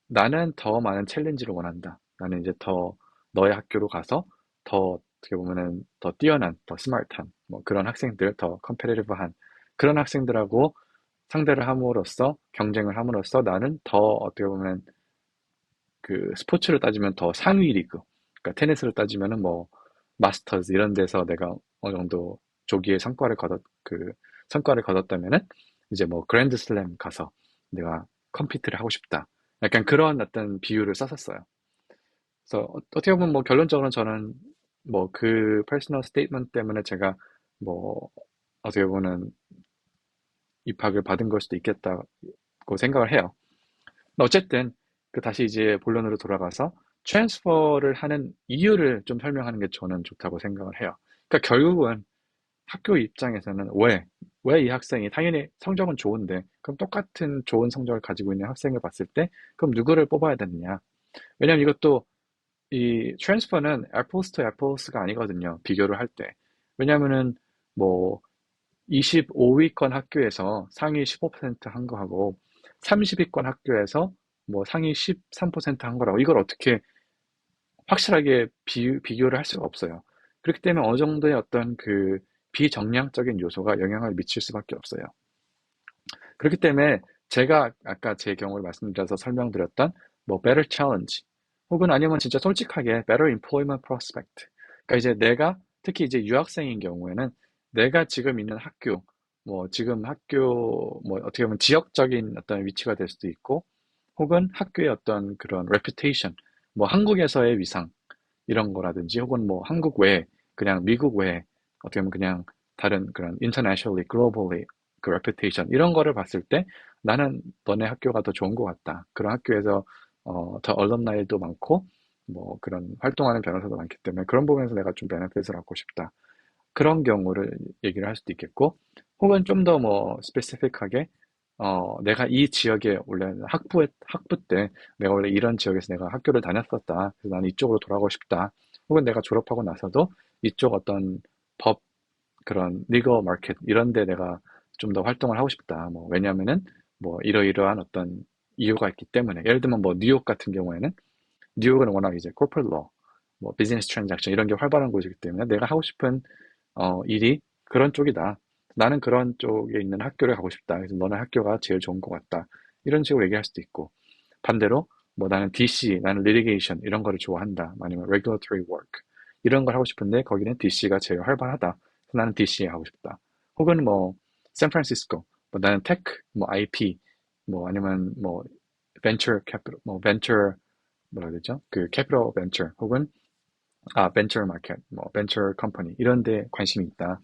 나는 더 많은 챌린지를 원한다. 나는 이제 더 너의 학교로 가서 더 어떻게 보면은 더 뛰어난, 더 스마트한 뭐 그런 학생들, 더 컴페티티브한 그런 학생들하고 상대를 함으로써 경쟁을 함으로써 나는 더 어떻게 보면 그 스포츠를 따지면 더 상위 리그, 그러니까 테니스를 따지면은 뭐 마스터즈 이런 데서 내가 어느 정도 조기에 성과를 거뒀다면은 이제 뭐 그랜드슬램 가서 내가 컴피트를 하고 싶다. 약간 그런 어떤 비유를 썼었어요. 그래서 어떻게 보면 뭐 결론적으로는 저는 뭐 그 퍼스널 스테이트먼트 때문에 제가 뭐 어떻게 보면 입학을 받은 걸 수도 있겠다고 생각을 해요. 어쨌든 그 다시 이제 본론으로 돌아가서 트랜스퍼를 하는 이유를 좀 설명하는 게 저는 좋다고 생각을 해요. 그러니까 결국은 학교 입장에서는 왜 이 학생이 당연히 성적은 좋은데 그럼 똑같은 좋은 성적을 가지고 있는 학생을 봤을 때 그럼 누구를 뽑아야 되느냐? 왜냐면 이것도 이 트랜스퍼는 apples to apples가 아니거든요. 비교를 할 때. 왜냐면은 뭐 25위권 학교에서 상위 15%한 거하고 30위권 학교에서 뭐 상위 13%한 거라고 이걸 어떻게 확실하게 비교를 할 수가 없어요. 그렇기 때문에 어느 정도의 어떤 그 비정량적인 요소가 영향을 미칠 수밖에 없어요. 그렇기 때문에 제가 아까 제 경우를 말씀드려서 설명드렸던 뭐 better challenge 혹은 아니면 진짜 솔직하게 better employment prospect. 그러니까 이제 내가 특히 이제 유학생인 경우에는 내가 지금 있는 학교 뭐 지금 학교 뭐 어떻게 보면 지역적인 어떤 위치가 될 수도 있고 혹은 학교의 어떤 그런 reputation 뭐 한국에서의 위상 이런 거라든지 혹은 뭐 한국 외에 그냥 미국 외에 어떻게 보면 그냥 다른 그런 internationally, globally 그 reputation 이런 거를 봤을 때 나는 너네 학교가 더 좋은 것 같다. 그런 학교에서 더 alumni도 많고 뭐 그런 활동하는 변호사도 많기 때문에 그런 부분에서 내가 좀 베네핏을 얻고 싶다. 그런 경우를 얘기를 할 수도 있겠고 혹은 좀 더 뭐 스페시픽하게 내가 이 지역에 원래 학부 때 내가 원래 이런 지역에서 내가 학교를 다녔었다. 그래서 나는 이쪽으로 돌아가고 싶다. 혹은 내가 졸업하고 나서도 이쪽 어떤 법 그런 리거 마켓 이런 데 내가 좀 더 활동을 하고 싶다. 뭐 왜냐면은 뭐 이러이러한 어떤 이유가 있기 때문에 예를 들면 뭐 뉴욕 같은 경우에는 뉴욕은 워낙 이제 corporate law, 뭐 비즈니스 트랜잭션 이런 게 활발한 곳이기 때문에 내가 하고 싶은 일이 그런 쪽이다. 나는 그런 쪽에 있는 학교를 가고 싶다. 그래서 너네 학교가 제일 좋은 것 같다. 이런 식으로 얘기할 수도 있고 반대로 뭐 나는 DC, 나는 litigation 이런 거를 좋아한다. 아니면 regulatory work 이런 걸 하고 싶은데 거기는 DC가 제일 활발하다. 그래서 나는 DC에 하고 싶다. 혹은 뭐 샌프란시스코, 뭐 나는 테크, 뭐 IP, 뭐 아니면 뭐 venture capital, 뭐 venture 뭐라 해야 되죠? 그 capital venture 혹은 벤처 마켓, 뭐 벤처 컴퍼니 이런 데 관심이 있다.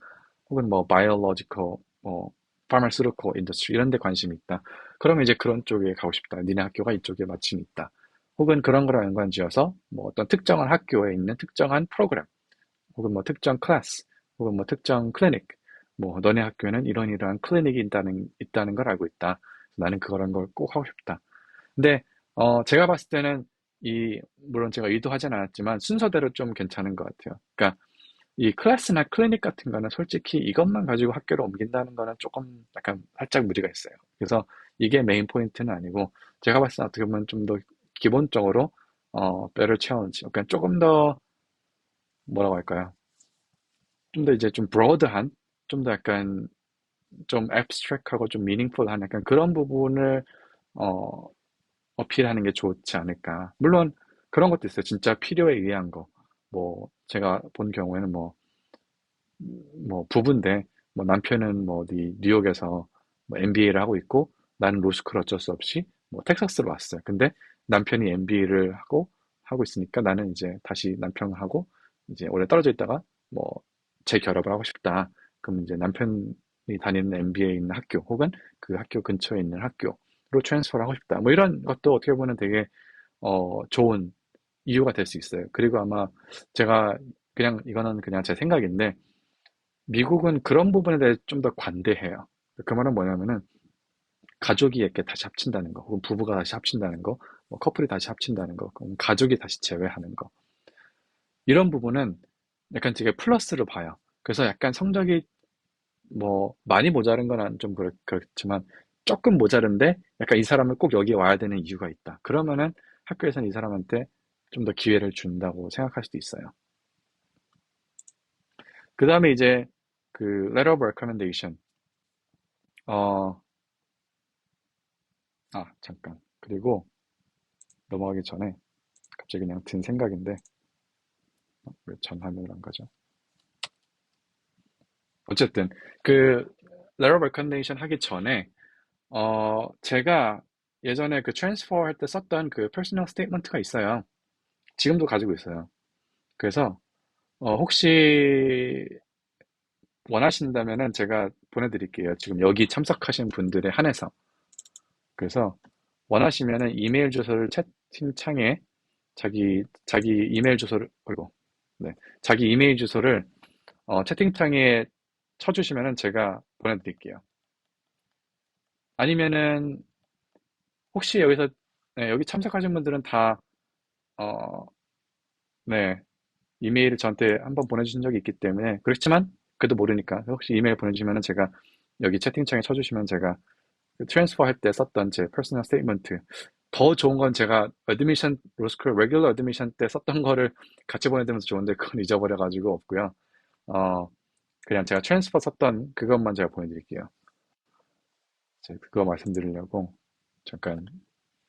혹은 뭐 바이올로지컬, 뭐 파마스루티컬 인더스트리 이런 데 관심이 있다. 그러면 이제 그런 쪽에 가고 싶다. 니네 학교가 이쪽에 마침이 있다. 혹은 그런 거랑 연관지어서 뭐 어떤 특정한 학교에 있는 특정한 프로그램, 혹은 뭐 특정 클래스, 혹은 뭐 특정 클리닉, 뭐 너네 학교에는 이러한 클리닉이 있다는 걸 알고 있다. 나는 그런 걸 꼭 하고 싶다. 근데 제가 봤을 때는 물론 제가 의도하진 않았지만 순서대로 좀 괜찮은 것 같아요. 그러니까 이 클래스나 클리닉 같은 거는 솔직히 이것만 가지고 학교를 옮긴다는 거는 조금 약간 살짝 무리가 있어요. 그래서 이게 메인 포인트는 아니고 제가 봤을 때 어떻게 보면 좀 더 기본적으로 better challenge, 그러니까 조금 더 뭐라고 할까요? 좀 더 이제 좀 broad한, 좀 더 약간 좀 abstract하고 좀 meaningful한 약간 그런 부분을 어, 어필하는 게 좋지 않을까. 물론 그런 것도 있어요. 진짜 필요에 의한 거. 뭐 제가 본 경우에는 뭐 부부인데 뭐 남편은 뭐 어디 뉴욕에서 뭐 MBA를 하고 있고 나는 로스쿨 어쩔 수 없이 뭐 텍사스로 왔어요. 근데 남편이 MBA를 하고 있으니까 나는 이제 다시 남편하고 이제 원래 떨어져 있다가 뭐 재결합을 하고 싶다. 그럼 이제 남편이 다니는 MBA 있는 학교 혹은 그 학교 근처에 있는 학교로 트랜스퍼를 하고 싶다. 뭐 이런 것도 어떻게 보면 되게 좋은 이유가 될 수 있어요. 그리고 아마 제가 그냥 이거는 그냥 제 생각인데 미국은 그런 부분에 대해 좀 더 관대해요. 그 말은 뭐냐면은 가족이 이렇게 다시 합친다는 거, 혹은 부부가 다시 합친다는 거, 뭐 커플이 다시 합친다는 거, 그럼 가족이 다시 재회하는 거. 이런 부분은 약간 되게 플러스로 봐요. 그래서 약간 성적이 뭐 많이 모자른 건 좀 그렇지만 조금 모자른데 약간 이 사람을 꼭 여기 와야 되는 이유가 있다. 그러면은 학교에서는 이 사람한테 좀 더 기회를 준다고 생각할 수도 있어요. 그 다음에 이제 그 letter of recommendation. 어, 잠깐. 그리고 넘어가기 전에 갑자기 그냥 든 생각인데 왜 전화면을 안 가죠? 어쨌든 그 letter of recommendation 하기 전에 제가 예전에 그 트랜스퍼 할 때 썼던 그 personal statement가 있어요. 지금도 가지고 있어요. 그래서 혹시 원하신다면은 제가 보내드릴게요. 지금 여기 참석하신 분들에 한해서. 그래서 원하시면은 이메일 주소를 채팅창에 자기 이메일 주소를, 아이고, 네. 자기 이메일 주소를 채팅창에 쳐주시면은 제가 보내드릴게요. 아니면은 혹시 여기서 네, 여기 참석하신 분들은 다 어, 네, 이메일을 저한테 한번 보내주신 적이 있기 때문에 그렇지만 그래도 모르니까 혹시 이메일 보내주시면은 제가 여기 채팅창에 쳐주시면 제가 그 트랜스퍼 할 때 썼던 제 퍼스널 스테이트먼트 더 좋은 건 제가 어드미션, 로스쿨 레귤러 어드미션 때 썼던 거를 같이 보내드리면서 좋은데 그건 잊어버려가지고 없고요. 어, 그냥 제가 트랜스퍼 썼던 그것만 제가 보내드릴게요. 제가 그거 말씀드리려고 잠깐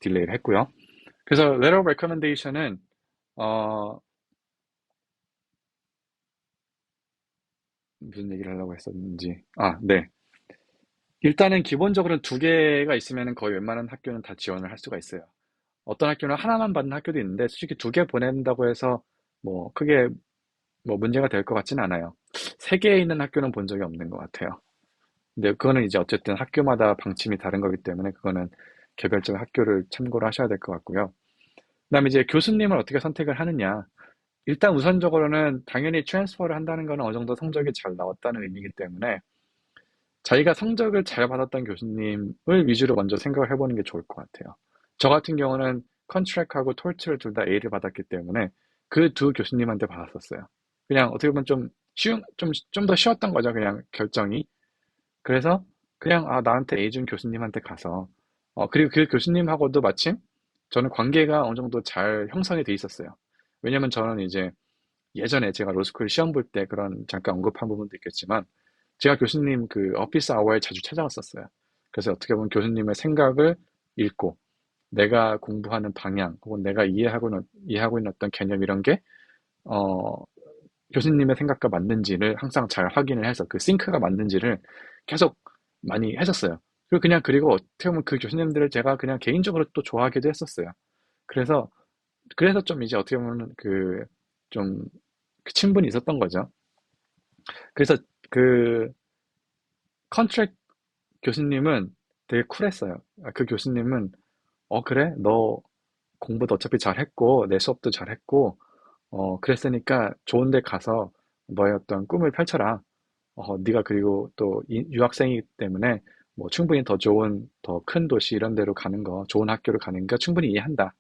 딜레이를 했고요. 그래서 letter of recommendation은 어, 무슨 얘기를 하려고 했었는지. 아, 네. 일단은 기본적으로 두 개가 있으면 거의 웬만한 학교는 다 지원을 할 수가 있어요. 어떤 학교는 하나만 받는 학교도 있는데 솔직히 두 개 보낸다고 해서 뭐 크게 뭐 문제가 될 것 같지는 않아요. 세 개 있는 학교는 본 적이 없는 것 같아요. 근데 그거는 이제 어쨌든 학교마다 방침이 다른 거기 때문에 그거는 개별적 학교를 참고를 하셔야 될 것 같고요. 그다음에 이제 교수님을 어떻게 선택을 하느냐. 일단 우선적으로는 당연히 트랜스퍼를 한다는 거는 어느 정도 성적이 잘 나왔다는 의미이기 때문에 자기가 성적을 잘 받았던 교수님을 위주로 먼저 생각을 해보는 게 좋을 것 같아요. 저 같은 경우는 컨트랙하고 톨츠를 둘 다 A를 받았기 때문에 그 두 교수님한테 받았었어요. 그냥 어떻게 보면 좀 쉬운, 좀 더 쉬웠던 거죠. 그냥 결정이. 그래서 그냥 아, 나한테 A 준 교수님한테 가서 그리고 그 교수님하고도 마침 저는 관계가 어느 정도 잘 형성이 돼 있었어요. 왜냐면 저는 이제 예전에 제가 로스쿨 시험 볼 때 그런 잠깐 언급한 부분도 있겠지만 제가 교수님 그 오피스 아워에 자주 찾아왔었어요. 그래서 어떻게 보면 교수님의 생각을 읽고 내가 공부하는 방향 혹은 내가 이해하고 있는 어떤 개념 이런 게 어, 교수님의 생각과 맞는지를 항상 잘 확인을 해서 그 싱크가 맞는지를 계속 많이 했었어요. 그리고 어떻게 보면 그 교수님들을 제가 그냥 개인적으로 또 좋아하기도 했었어요. 그래서 좀 이제 어떻게 보면 좀 그 친분이 있었던 거죠. 그래서 그 컨트랙 교수님은 되게 쿨했어요. 그 교수님은 그래? 너 공부도 어차피 잘했고 내 수업도 잘했고 그랬으니까 좋은 데 가서 너의 어떤 꿈을 펼쳐라. 네가 그리고 또 유학생이기 때문에 뭐 충분히 더 좋은 더 큰 도시 이런 데로 가는 거 좋은 학교를 가는 거 충분히 이해한다.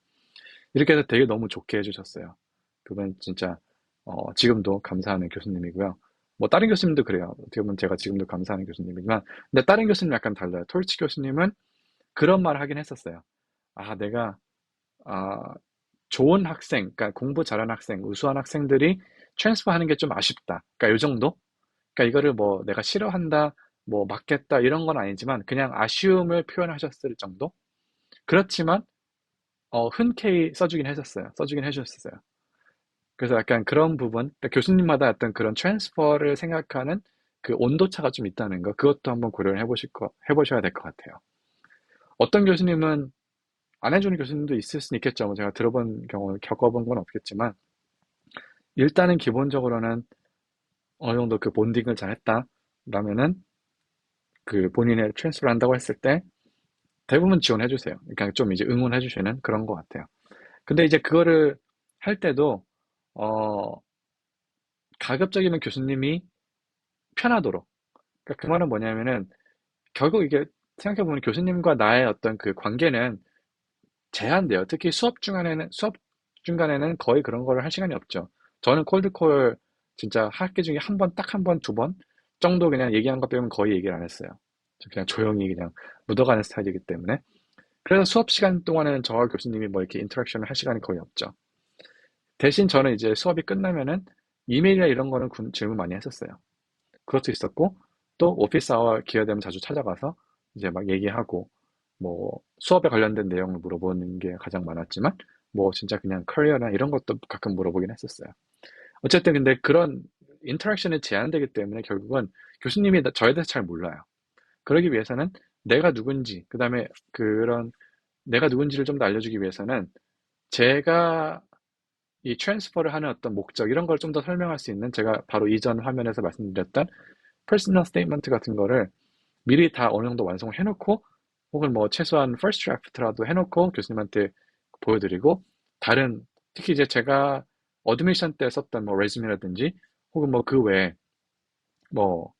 이렇게 해서 되게 너무 좋게 해주셨어요. 그분 진짜 지금도 감사하는 교수님이고요. 뭐 다른 교수님도 그래요. 어떻게 보면 제가 지금도 감사하는 교수님이지만 근데 다른 교수님 약간 달라요. 톨치 교수님은 그런 말을 하긴 했었어요. 아, 내가 아, 좋은 학생, 그러니까 공부 잘하는 학생, 우수한 학생들이 트랜스퍼 하는 게 좀 아쉽다. 그러니까 요 정도? 그러니까 이거를 뭐 내가 싫어한다, 뭐 막겠다 이런 건 아니지만 그냥 아쉬움을 표현하셨을 정도? 그렇지만 흔쾌히 써주긴 했었어요. 써주긴 해주셨어요. 그래서 약간 그런 부분, 그러니까 교수님마다 어떤 그런 트랜스퍼를 생각하는 그 온도차가 좀 있다는 거, 그것도 한번 고려를 해보셔야 될 것 같아요. 어떤 교수님은 안 해주는 교수님도 있을 수는 있겠죠. 뭐 제가 겪어본 건 없겠지만, 일단은 기본적으로는 어느 정도 그 본딩을 잘 했다. 라면은 그 본인의 트랜스퍼를 한다고 했을 때 대부분 지원해 주세요. 그러니까 좀 이제 응원해 주시는 그런 것 같아요. 근데 이제 그거를 할 때도, 어, 가급적이면 교수님이 편하도록. 그러니까 그 말은 뭐냐면은 결국 이게 생각해보면 교수님과 나의 어떤 그 관계는 제한돼요. 특히 수업 중간에는 거의 그런 거를 할 시간이 없죠. 저는 콜드콜 진짜 학기 중에 한 번, 딱 한 번, 두 번 정도 그냥 얘기한 것 빼면 거의 얘기를 안 했어요. 저 그냥 조용히 그냥 묻어가는 스타일이기 때문에. 그래서 수업 시간 동안에는 저와 교수님이 뭐 이렇게 인터랙션을 할 시간이 거의 없죠. 대신 저는 이제 수업이 끝나면은 이메일이나 이런 거는 질문 많이 했었어요. 그것도 있었고, 또 오피스 아워 기회 되면 자주 찾아가서 이제 막 얘기하고, 뭐 수업에 관련된 내용을 물어보는 게 가장 많았지만, 뭐 진짜 그냥 커리어나 이런 것도 가끔 물어보긴 했었어요. 어쨌든 근데 그런 인터랙션이 제한되기 때문에 결국은 교수님이 저에 대해서 잘 몰라요. 그러기 위해서는 내가 누군지, 그다음에 그런 내가 누군지를 좀 더 알려주기 위해서는 제가 이 트랜스퍼를 하는 어떤 목적 이런 걸 좀 더 설명할 수 있는 제가 바로 이전 화면에서 말씀드렸던 퍼스널 스테이트먼트 같은 거를 미리 다 어느 정도 완성을 해놓고 혹은 뭐 최소한 first draft라도 해놓고 교수님한테 보여드리고 다른 특히 이제 제가 어드미션 때 썼던 뭐 레즈메라든지 혹은 뭐 그 외에 뭐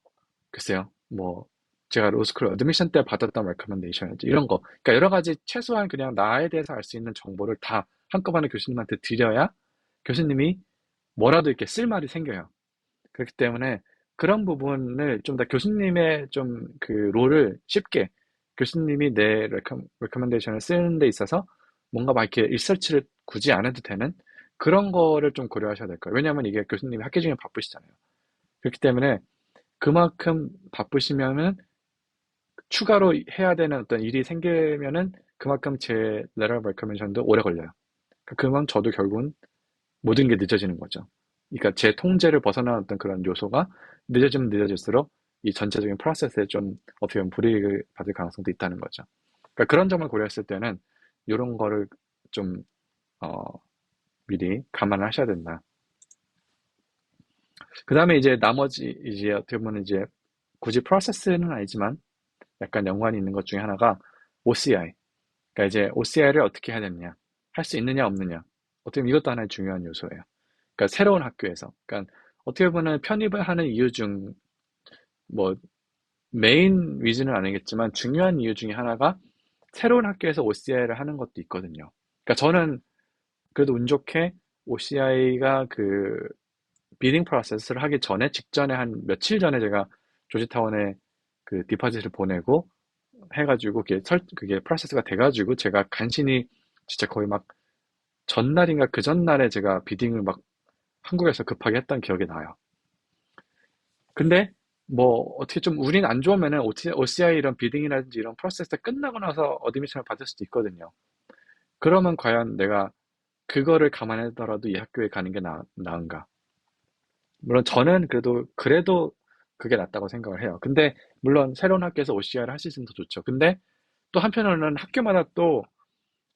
글쎄요 뭐 제가 로스쿨 어드미션 때 받았던 레커멘데이션 이런 거 그러니까 여러 가지 최소한 그냥 나에 대해서 알 수 있는 정보를 다 한꺼번에 교수님한테 드려야 교수님이 뭐라도 이렇게 쓸 말이 생겨요. 그렇기 때문에 그런 부분을 좀 더 교수님의 좀 그 롤을 쉽게 교수님이 내 레커멘데이션을 쓰는 데 있어서 뭔가 막 이렇게 리서치를 굳이 안 해도 되는 그런 거를 좀 고려하셔야 될 거예요. 왜냐하면 이게 교수님이 학기 중에 바쁘시잖아요. 그렇기 때문에 그만큼 바쁘시면은 추가로 해야 되는 어떤 일이 생기면은 그만큼 제 letter of recommendation도 오래 걸려요. 그러면 저도 결국은 모든 게 늦어지는 거죠. 그러니까 제 통제를 벗어난 어떤 그런 요소가 늦어지면 늦어질수록 이 전체적인 프로세스에 좀 어떻게 보면 불이익을 받을 가능성도 있다는 거죠. 그러니까 그런 점을 고려했을 때는 이런 거를 좀 어, 미리 감안을 하셔야 된다. 그 다음에 이제 나머지 이제 어떻게 보면 이제 굳이 프로세스는 아니지만 약간 연관이 있는 것 중에 하나가 OCI. 그러니까 이제 OCI를 어떻게 해야 되느냐, 할 수 있느냐 없느냐. 어떻게 보면 이것도 하나의 중요한 요소예요. 그러니까 새로운 학교에서, 그러니까 어떻게 보면 편입을 하는 이유 중 뭐 메인 위즈는 아니겠지만 중요한 이유 중에 하나가 새로운 학교에서 OCI를 하는 것도 있거든요. 그러니까 저는 그래도 운 좋게 OCI가 그 비딩 프로세스를 하기 전에 직전에 한 며칠 전에 제가 조지타운에 그 디파짓을 보내고 해가지고 그게 프로세스가 돼가지고 제가 간신히 진짜 거의 막 전날인가 그 전날에 제가 비딩을 막 한국에서 급하게 했던 기억이 나요. 근데 뭐 어떻게 좀 운이 안 좋으면은 OCI 이런 비딩이라든지 이런 프로세스가 끝나고 나서 어드미션을 받을 수도 있거든요. 그러면 과연 내가 그거를 감안하더라도 이 학교에 가는 게 나은가? 물론 저는 그래도 그게 낫다고 생각을 해요. 근데 물론 새로운 학교에서 OCI를 할 수 있으면 더 좋죠. 근데 또 한편으로는 학교마다 또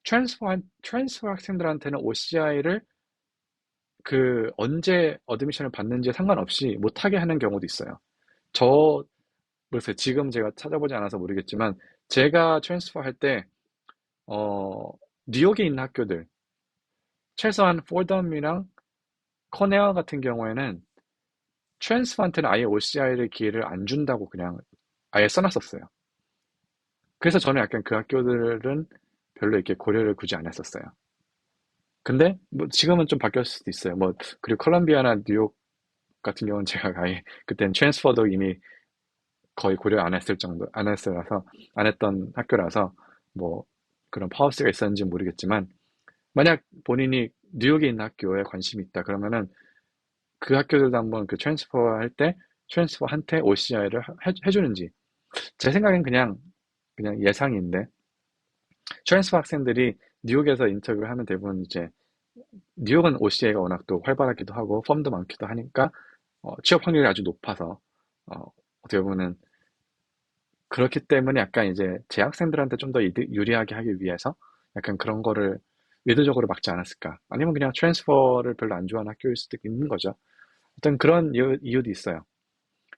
트랜스퍼 학생들한테는 OCI를 그 언제 어드미션을 받는지에 상관없이 못하게 하는 경우도 있어요. 저 글쎄 지금 제가 찾아보지 않아서 모르겠지만 제가 트랜스퍼 할 때 뉴욕에 있는 학교들 최소한 포덤이랑 커네어 같은 경우에는 트랜스퍼한테는 아예 OCI를 기회를 안 준다고 그냥 아예 써놨었어요. 그래서 저는 약간 그 학교들은 별로 이렇게 고려를 굳이 안 했었어요. 근데 뭐 지금은 좀 바뀌었을 수도 있어요. 뭐 그리고 컬럼비아나 뉴욕 같은 경우는 제가 아예 그땐 트랜스퍼도 이미 거의 고려 안 했을 정도 안 했어서 안 했던 학교라서 뭐 그런 파워스가 있었는지 모르겠지만 만약 본인이 뉴욕에 있는 학교에 관심이 있다 그러면은 그 학교들도 한번 그 트랜스퍼 할 때 트랜스퍼한테 OCI를 해주는지 제 생각엔 그냥 예상인데 트랜스퍼 학생들이 뉴욕에서 인터뷰를 하면 대부분 이제 뉴욕은 OCA가 워낙 또 활발하기도 하고 펌도 많기도 하니까 취업 확률이 아주 높아서 어떻게 보면은 그렇기 때문에 약간 이제 재학생들한테 좀 더 유리하게 하기 위해서 약간 그런 거를 의도적으로 막지 않았을까? 아니면 그냥 트랜스퍼를 별로 안 좋아하는 학교일 수도 있는 거죠. 어떤 그런 이유도 있어요.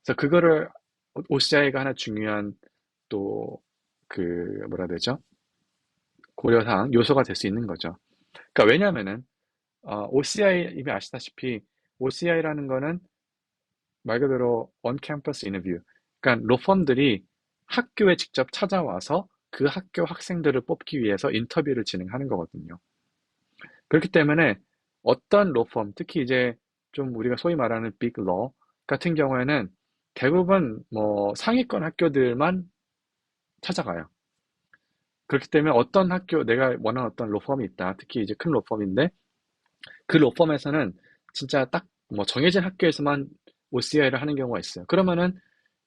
그래서 그거를 OCI가 하나 중요한 또 그 뭐라 해야 되죠? 고려사항 요소가 될 수 있는 거죠. 그러니까 왜냐면은 OCI 이미 아시다시피 OCI라는 거는 말 그대로 on campus interview. 그러니까 로펌들이 학교에 직접 찾아와서 그 학교 학생들을 뽑기 위해서 인터뷰를 진행하는 거거든요. 그렇기 때문에 어떤 로펌, 특히 이제 좀 우리가 소위 말하는 빅 러 같은 경우에는 대부분 뭐 상위권 학교들만 찾아가요. 그렇기 때문에 어떤 학교, 내가 원하는 어떤 로펌이 있다. 특히 이제 큰 로펌인데 그 로펌에서는 진짜 딱 뭐 정해진 학교에서만 OCI를 하는 경우가 있어요. 그러면은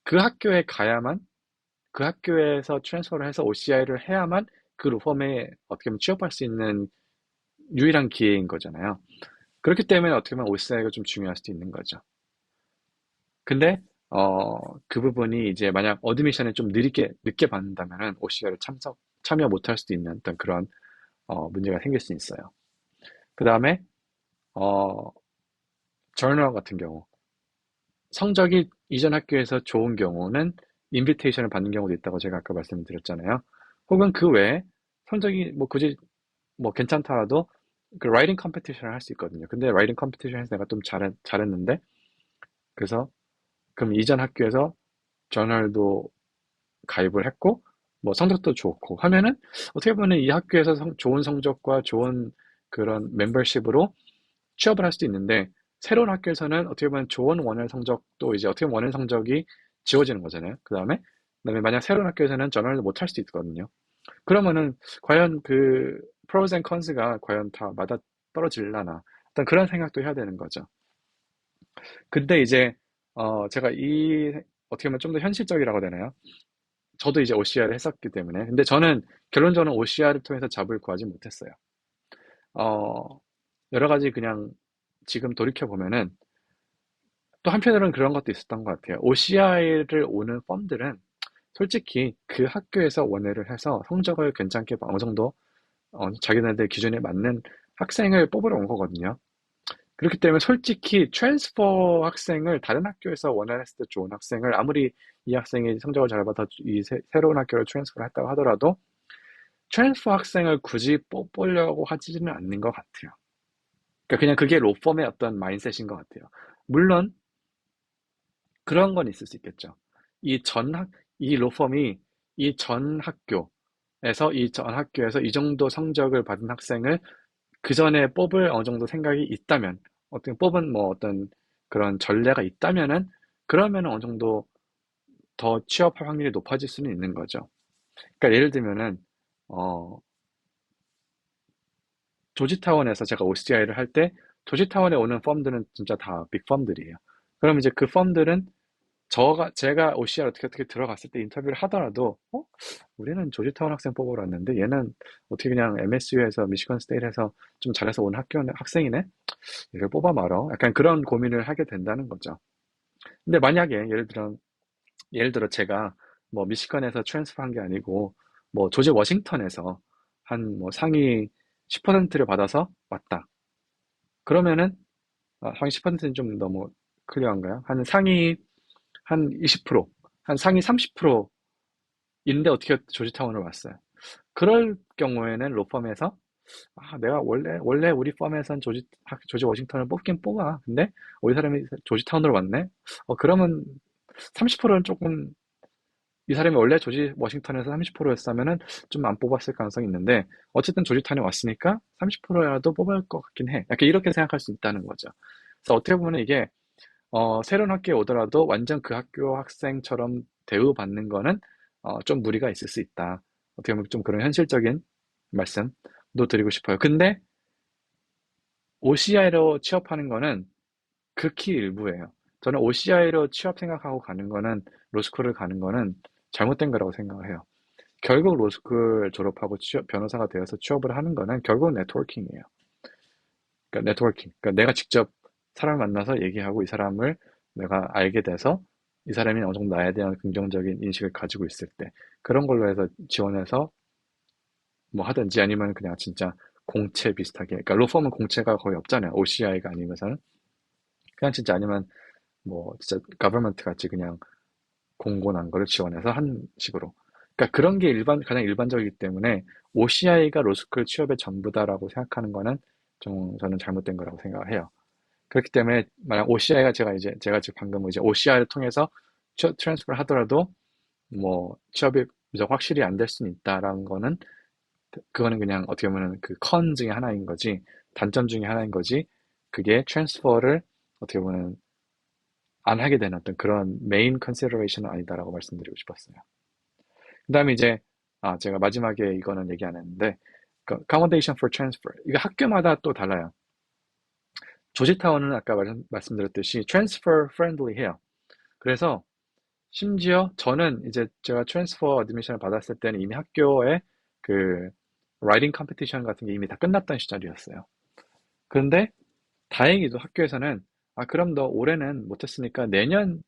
그 학교에 가야만 그 학교에서 트랜스퍼를 해서 OCI를 해야만 그 로펌에 어떻게 보면 취업할 수 있는 유일한 기회인 거잖아요. 그렇기 때문에 어떻게 보면 OCI가 좀 중요할 수도 있는 거죠. 근데 그 부분이 이제 만약 어드미션에 좀 늦게 받는다면은 OCI를 참여 못할 수도 있는 어떤 그런 문제가 생길 수 있어요. 그 다음에 어, 저널 같은 경우 성적이 이전 학교에서 좋은 경우는 인비테이션을 받는 경우도 있다고 제가 아까 말씀드렸잖아요. 혹은 그 외에 성적이 뭐 굳이 뭐 괜찮더라도 그 라이팅 컴피티션을 할 수 있거든요. 근데 라이팅 컴피티션에서 내가 좀 잘했는데 그래서 그럼 이전 학교에서 저널도 가입을 했고 뭐 성적도 좋고 하면은 어떻게 보면 이 학교에서 좋은 성적과 좋은 그런 멤버십으로 취업을 할 수도 있는데 새로운 학교에서는 어떻게 보면 좋은 원활 성적도 이제 어떻게 보면 원활 성적이 지워지는 거잖아요. 그다음에 만약 새로운 학교에서는 전환을 못 할 수도 있거든요. 그러면은 과연 그 pros and cons가 과연 다 맞아 떨어질라나 어떤 그런 생각도 해야 되는 거죠. 근데 이제 제가 어떻게 보면 좀 더 현실적이라고 해야 되나요? 저도 이제 OCR을 했었기 때문에 근데 저는 결론적으로 OCR을 통해서 잡을 구하지 못했어요. 어, 여러 가지 그냥 지금 돌이켜 보면은 또 한편으로는 그런 것도 있었던 것 같아요. OCR을 오는 펌들은 솔직히 그 학교에서 원회를 해서 성적을 괜찮게 어느 정도 자기네들 기준에 맞는 학생을 뽑으러 온 거거든요. 그렇기 때문에 솔직히 트랜스퍼 학생을 다른 학교에서 원활했을 때 좋은 학생을 아무리 이 학생이 성적을 잘 받아 새로운 학교를 트랜스퍼를 했다고 하더라도 트랜스퍼 학생을 굳이 뽑으려고 하지는 않는 것 같아요. 그러니까 그냥 그게 로펌의 어떤 마인셋인 것 같아요. 물론 그런 건 있을 수 있겠죠. 이 전 이 로펌이 이 전 학교에서 이 정도 성적을 받은 학생을 그 전에 뽑을 어느 정도 생각이 있다면, 어떤 뽑은 뭐 어떤 그런 전례가 있다면은, 그러면 어느 정도 더 취업할 확률이 높아질 수는 있는 거죠. 그러니까 예를 들면은, 어, 조지타운에서 제가 OCI를 할 때, 조지타운에 오는 펌들은 진짜 다 빅펌들이에요. 그럼 이제 그 펌들은 제가 OCR 어떻게 들어갔을 때 인터뷰를 하더라도, 우리는 조지타운 학생 뽑으러 왔는데, 얘는 어떻게 그냥 MSU에서 미시건 스테이트에서 좀 잘해서 온 학생이네? 얘를 뽑아 말어. 약간 그런 고민을 하게 된다는 거죠. 근데 만약에 예를 들어 제가 뭐 미시건에서 트랜스퍼 한 게 아니고 뭐 조지 워싱턴에서 한 뭐 상위 10%를 받아서 왔다. 그러면은 상위 10%는 좀 너무 클리어한가요? 한 20%, 한 상위 30%인데 어떻게 조지타운을 왔어요? 그럴 경우에는 로펌에서 내가 원래 우리 펌에선 조지 워싱턴을 뽑긴 뽑아. 근데 우리 사람이 조지타운으로 왔네? 그러면 30%는 조금, 이 사람이 원래 조지 워싱턴에서 30%였으면은 좀 안 뽑았을 가능성이 있는데, 어쨌든 조지타운에 왔으니까 30%라도 뽑을 것 같긴 해. 약간 이렇게 생각할 수 있다는 거죠. 그래서 어떻게 보면 이게, 새로운 학교에 오더라도 완전 그 학교 학생처럼 대우받는 거는, 좀 무리가 있을 수 있다. 어떻게 보면 좀 그런 현실적인 말씀도 드리고 싶어요. 근데 OCI로 취업하는 거는 극히 일부예요. 저는 OCI로 취업 생각하고 가는 거는, 로스쿨을 가는 거는 잘못된 거라고 생각을 해요. 결국 로스쿨 졸업하고 변호사가 되어서 취업을 하는 거는 결국 네트워킹이에요. 그러니까 네트워킹. 그러니까 내가 직접 사람을 만나서 얘기하고 이 사람을 내가 알게 돼서 이 사람이 어느 정도 나에 대한 긍정적인 인식을 가지고 있을 때 그런 걸로 해서 지원해서 뭐 하든지 아니면 그냥 진짜 공채 비슷하게. 그러니까 로펌은 공채가 거의 없잖아요. OCI가 아니면서는. 그냥 진짜 아니면 뭐 진짜 가버먼트 같이 그냥 공고 난 거를 지원해서 한 식으로. 그러니까 그런 게 가장 일반적이기 때문에 OCI가 로스쿨 취업의 전부다라고 생각하는 거는 좀 저는 잘못된 거라고 생각을 해요. 그렇기 때문에 만약 OCI가 제가 지금 방금 이제 OCI를 통해서 트랜스퍼를 하더라도 뭐 취업이 무조건 확실히 안 될 수는 있다라는 거는, 그거는 그냥 어떻게 보면 그 컨 중에 하나인 거지, 단점 중에 하나인 거지, 그게 트랜스퍼를 어떻게 보면 안 하게 되는 어떤 그런 메인 컨시더레이션은 아니다라고 말씀드리고 싶었어요. 그다음에 이제 제가 마지막에 이거는 얘기 안 했는데, 그 accommodation for transfer, 이게 학교마다 또 달라요. 조지타운은 아까 말씀드렸듯이 transfer friendly 해요. 그래서 심지어 저는 이제 제가 트랜스퍼 어드미션을 받았을 때는 이미 학교에 그 라이딩 컴피티션 같은 게 이미 다 끝났던 시절이었어요. 그런데 다행히도 학교에서는 그럼 너 올해는 못했으니까 내년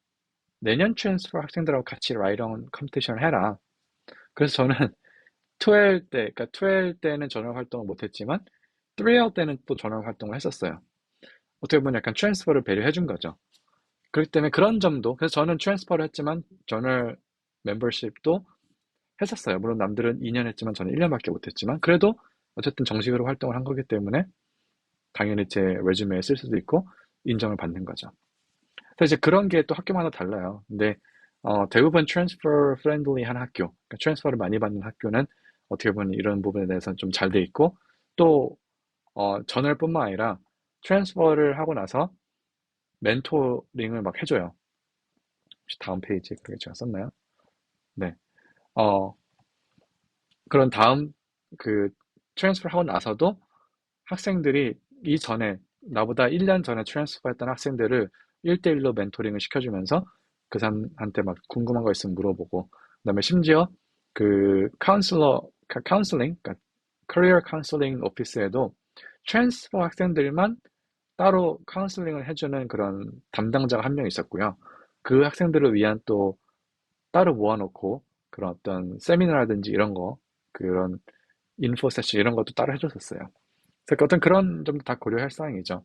트랜스퍼 학생들하고 같이 라이딩 컴피티션을 해라. 그래서 저는 12 때는 전화 활동을 못했지만 3L 때는 또 전화 활동을 했었어요. 어떻게 보면 약간 트랜스퍼를 배려해 준 거죠. 그렇기 때문에 그런 점도, 그래서 저는 트랜스퍼를 했지만 저널 멤버십도 했었어요. 물론 남들은 2년 했지만 저는 1년밖에 못했지만 그래도 어쨌든 정식으로 활동을 한 거기 때문에 당연히 제 레주메에 쓸 수도 있고 인정을 받는 거죠. 그래서 이제 그런 게 또 학교마다 달라요. 근데 대부분 트랜스퍼 프렌들리한 학교, 그러니까 트랜스퍼를 많이 받는 학교는 어떻게 보면 이런 부분에 대해서는 좀 잘 돼 있고, 또 저널뿐만 아니라 트랜스퍼를 하고 나서 멘토링을 막 해줘요. 혹시 다음 페이지에 그렇게 제가 썼나요? 네. 어, 그런 다음 그 트랜스퍼 하고 나서도 학생들이 이전에 나보다 1년 전에 트랜스퍼 했던 학생들을 1대1로 멘토링을 시켜주면서 그 사람한테 막 궁금한 거 있으면 물어보고 그다음에 심지어 그 카운슬링, 그러니까 커리어 카운슬링 오피스에도 트랜스퍼 학생들만 따로 카운슬링을 해주는 그런 담당자가 한 명 있었고요. 그 학생들을 위한 또 따로 모아놓고 그런 어떤 세미나라든지 이런 거, 그런 인포 세션 이런 것도 따로 해줬었어요. 그래서 어떤 그런 점도 다 고려할 사항이죠.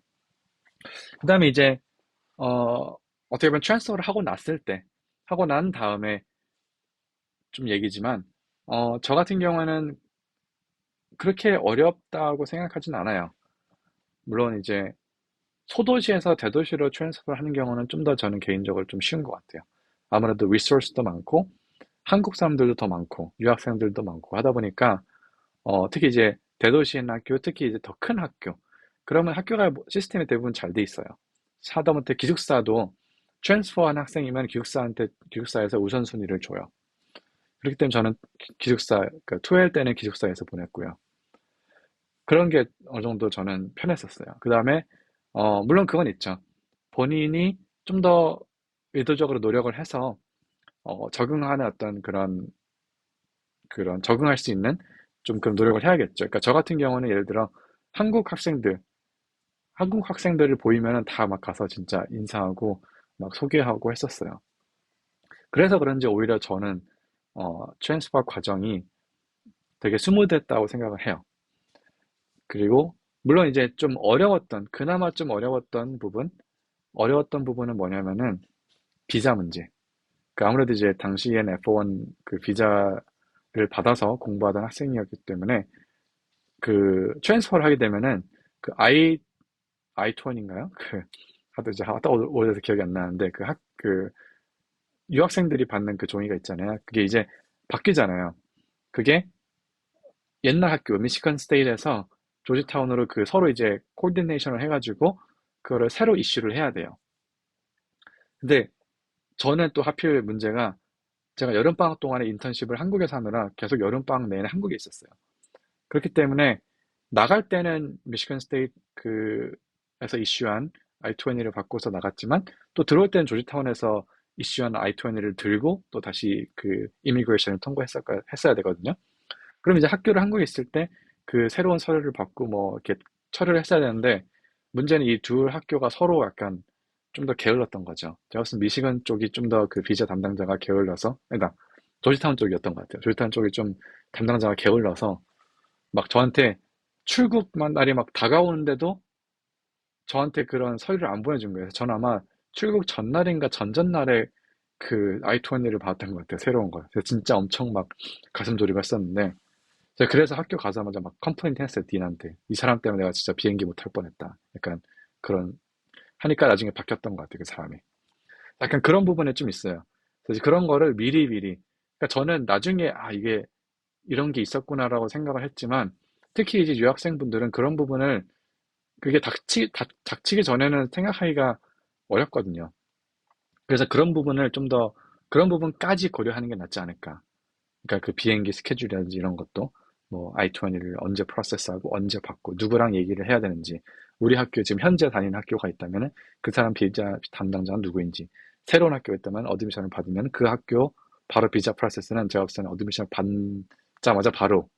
그 다음에 이제, 어떻게 보면 트랜스퍼를 하고 났을 때, 하고 난 다음에 좀 얘기지만, 저 같은 경우에는 그렇게 어렵다고 생각하진 않아요. 물론 이제 소도시에서 대도시로 트랜스퍼를 하는 경우는 좀 더 저는 개인적으로 좀 쉬운 것 같아요. 아무래도 리소스도 많고, 한국 사람들도 더 많고, 유학생들도 많고 하다 보니까, 특히 이제 대도시인 학교, 특히 이제 더 큰 학교. 그러면 학교가 시스템이 대부분 잘 돼 있어요. 하다못해 기숙사도 트랜스퍼한 학생이면 기숙사에서 우선순위를 줘요. 그렇기 때문에 저는 그러니까 투엘 때는 기숙사에서 보냈고요. 그런 게 어느 정도 저는 편했었어요. 그 다음에, 물론 그건 있죠. 본인이 좀 더 의도적으로 노력을 해서, 적응하는 어떤 그런 적응할 수 있는 좀 그런 노력을 해야겠죠. 그러니까 저 같은 경우는 예를 들어 한국 학생들, 한국 학생들을 보이면은 다 막 가서 진짜 인사하고 막 소개하고 했었어요. 그래서 그런지 오히려 저는 트랜스퍼 과정이 되게 스무드했다고 생각을 해요. 그리고 물론 이제 좀 그나마 좀 어려웠던 부분은 뭐냐면은 비자 문제. 그 아무래도 이제 당시엔 F1 그 비자를 받아서 공부하던 학생이었기 때문에 그 트랜스퍼를 하게 되면은 그 I20인가요? 그 하도 이제 하다 오래돼서 기억이 안 나는데 그 유학생들이 받는 그 종이가 있잖아요. 그게 이제 바뀌잖아요. 그게 옛날 학교 미시건 스테이트에서 조지타운으로 그 서로 이제 코디네이션을 해가지고 그거를 새로 이슈를 해야 돼요. 근데 저는 또 하필 문제가 제가 여름방학 동안에 인턴십을 한국에서 하느라 계속 여름방학 내내 한국에 있었어요. 그렇기 때문에 나갈 때는 미시건 스테이트 그에서 이슈한 I-20를 받고서 나갔지만 또 들어올 때는 조지타운에서 이슈한 I-20를 들고 또 다시 그 이미그레이션을 했어야 되거든요. 그럼 이제 학교를 한국에 있을 때 그 새로운 서류를 받고 뭐 이렇게 처리를 했어야 되는데 문제는 이 둘 학교가 서로 약간 좀 더 게을렀던 거죠. 제가 봤을 때 미시건 쪽이 좀 더 그 비자 담당자가 게을러서, 그러니까 조지타운 쪽이었던 것 같아요. 조지타운 쪽이 좀 담당자가 게을러서 막 저한테 출국만 날이 막 다가오는데도 저한테 그런 서류를 안 보내준 거예요. 저는 아마 출국 전날인가 전전날에 그 I-20를 받았던 것 같아요. 새로운 걸. 그래서 진짜 엄청 막 가슴 졸이고 했었는데 제가 그래서 학교 가자마자 막 컴플레인트 했어요, 딘한테. 이 사람 때문에 내가 진짜 비행기 못 탈 뻔했다. 약간 그런 하니까 나중에 바뀌었던 것 같아요, 그 사람이. 약간 그런 부분에 좀 있어요. 그래서 그런 거를 미리. 그러니까 저는 나중에 이게 이런 게 있었구나라고 생각을 했지만 특히 이제 유학생분들은 그런 부분을 그게 닥치기 전에는 생각하기가 어렵거든요. 그래서 그런 부분까지 고려하는 게 낫지 않을까. 그러니까 그 비행기 스케줄이라든지 이런 것도 뭐 I-20를 언제 프로세스하고 언제 받고 누구랑 얘기를 해야 되는지 우리 학교 지금 현재 다니는 학교가 있다면은 그 사람 비자 담당자는 누구인지 새로운 학교가 있다면 어드미션을 받으면 그 학교 바로 비자 프로세스는 제가 봤을 때는 어드미션을 받자마자 바로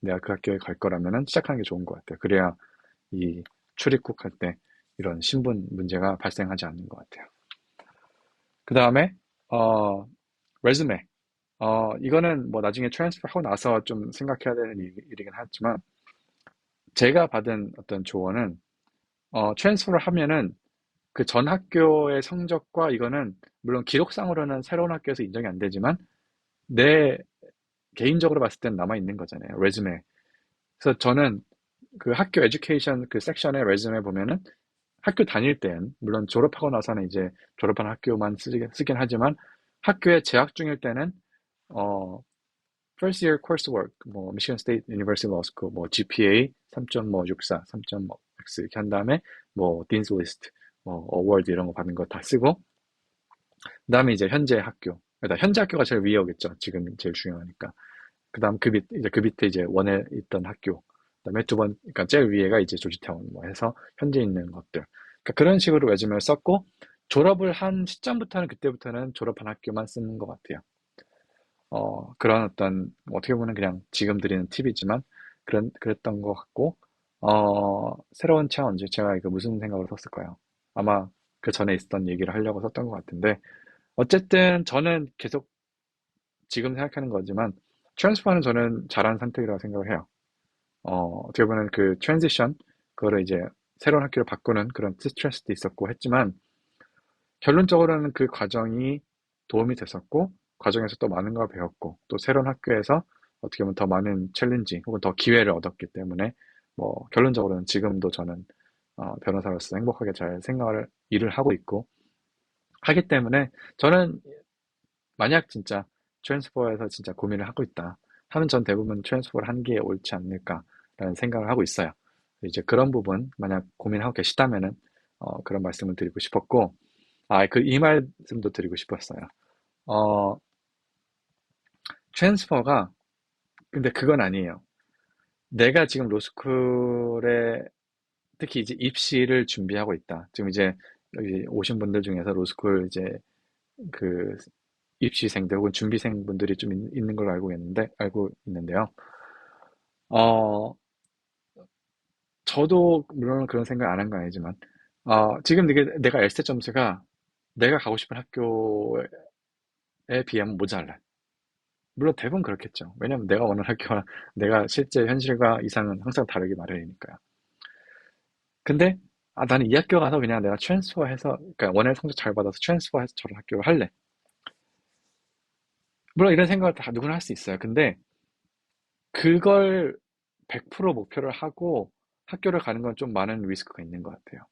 내가 그 학교에 갈 거라면은 시작하는 게 좋은 것 같아요. 그래야 이 출입국할 때 이런 신분 문제가 발생하지 않는 것 같아요. 그 다음에 어 레즈메. 이거는 뭐 나중에 트랜스퍼 하고 나서 좀 생각해야 되는 일이긴 하지만 제가 받은 어떤 조언은 트랜스퍼를 하면은 그 전 학교의 성적과 이거는 물론 기록상으로는 새로운 학교에서 인정이 안 되지만 내 개인적으로 봤을 땐 남아 있는 거잖아요. 레즈메. 그래서 저는 그 학교 에듀케이션 그 섹션의 레즈메 보면은 학교 다닐 땐 물론 졸업하고 나서는 이제 졸업한 학교만 쓰긴 하지만 학교에 재학 중일 때는 어 first year coursework 뭐 Michigan State University Law School 뭐 GPA 3.64, 3.x 이렇게 한 다음에 뭐 Dean's List 뭐 어워드 이런 거 받는 거 다 쓰고 그다음에 이제 현재 학교 그러니까 현재 학교가 제일 위에 오겠죠. 지금 제일 중요하니까. 그다음 이제 그 밑에 이제 원에 있던 학교 그다음에 두 번, 그러니까 제일 위에가 이제 조지타운 뭐 해서 현재 있는 것들. 그러니까 그런 식으로 레주메를 썼고 졸업을 한 시점부터는 그때부터는 졸업한 학교만 쓰는 것 같아요. 그런 어떤 어떻게 보면 그냥 지금 드리는 팁이지만 그랬던 것 같고 새로운 챌린지 제가 이거 무슨 생각으로 썼을까요? 아마 그 전에 있었던 얘기를 하려고 썼던 것 같은데 어쨌든 저는 계속 지금 생각하는 거지만 트랜스퍼는 저는 잘한 선택이라고 생각을 해요. 어떻게 보면 그 트랜지션 그거를 이제 새로운 학교를 바꾸는 그런 스트레스도 있었고 했지만 결론적으로는 그 과정이 도움이 됐었고 과정에서 또 많은 걸 배웠고 또 새로운 학교에서 어떻게 보면 더 많은 챌린지 혹은 더 기회를 얻었기 때문에 뭐 결론적으로는 지금도 저는 변호사로서 행복하게 잘 생활을 일을 하고 있고 하기 때문에 저는 만약 진짜 트랜스퍼에서 진짜 고민을 하고 있다 하면 전 대부분 트랜스퍼를 한 게 옳지 않을까라는 생각을 하고 있어요. 이제 그런 부분 만약 고민하고 계시다면은 그런 말씀을 드리고 싶었고 이 말씀도 드리고 싶었어요. 어, 트랜스퍼가 근데 그건 아니에요. 내가 지금 로스쿨에 특히 이제 입시를 준비하고 있다. 지금 이제 여기 오신 분들 중에서 로스쿨 이제 그 입시생들 혹은 준비생분들이 좀 있는 걸로 알고 있는데요. 어, 저도 물론 그런 생각 안 한 건 아니지만, 지금 내가 에세 점수가 내가 가고 싶은 학교에 비하면 모자라. 물론 대부분 그렇겠죠. 왜냐면 내가 원하는 학교와 내가 실제 현실과 이상은 항상 다르게 마련이니까요. 근데, 나는 이 학교 가서 그냥 내가 트랜스퍼해서, 그러니까 원하는 성적 잘 받아서 트랜스퍼해서 저런 학교를 할래. 물론 이런 생각을 다 누구나 할 수 있어요. 근데 그걸 100% 목표를 하고 학교를 가는 건 좀 많은 리스크가 있는 것 같아요.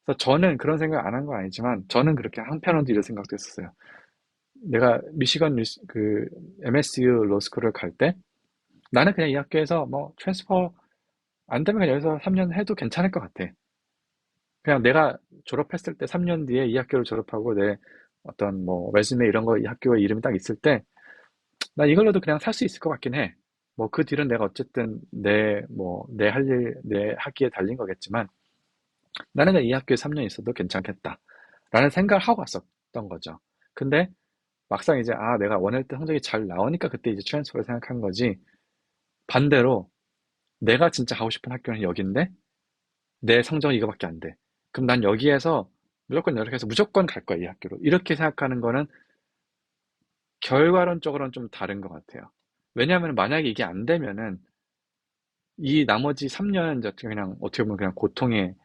그래서 저는 그런 생각 안 한 건 아니지만 저는 그렇게 한편으로 이런 생각도 했었어요. 내가 미시건 MSU 로스쿨을 갈 때 나는 그냥 이 학교에서 뭐 트랜스퍼 안 되면 그냥 여기서 3년 해도 괜찮을 것 같아. 그냥 내가 졸업했을 때 3년 뒤에 이 학교를 졸업하고 내 어떤 뭐 레즈메 이런 거 이 학교의 이름이 딱 있을 때 난 이걸로도 그냥 살 수 있을 것 같긴 해. 뭐 그 뒤는 내가 어쨌든 내 할 일, 내 학기에 달린 거겠지만 나는 그냥 이 학교에 3년 있어도 괜찮겠다. 라는 생각을 하고 왔었던 거죠. 근데 막상 이제 내가 원할 때 성적이 잘 나오니까 그때 이제 트랜스퍼를 생각한 거지. 반대로 내가 진짜 가고 싶은 학교는 여긴데 내 성적은 이거밖에 안 돼. 그럼 난 여기에서 무조건 연락해서 무조건 갈 거야, 이 학교로. 이렇게 생각하는 거는 결과론적으로는 좀 다른 것 같아요. 왜냐하면 만약에 이게 안 되면은 이 나머지 3년은 이제 어떻게 보면 그냥 고통의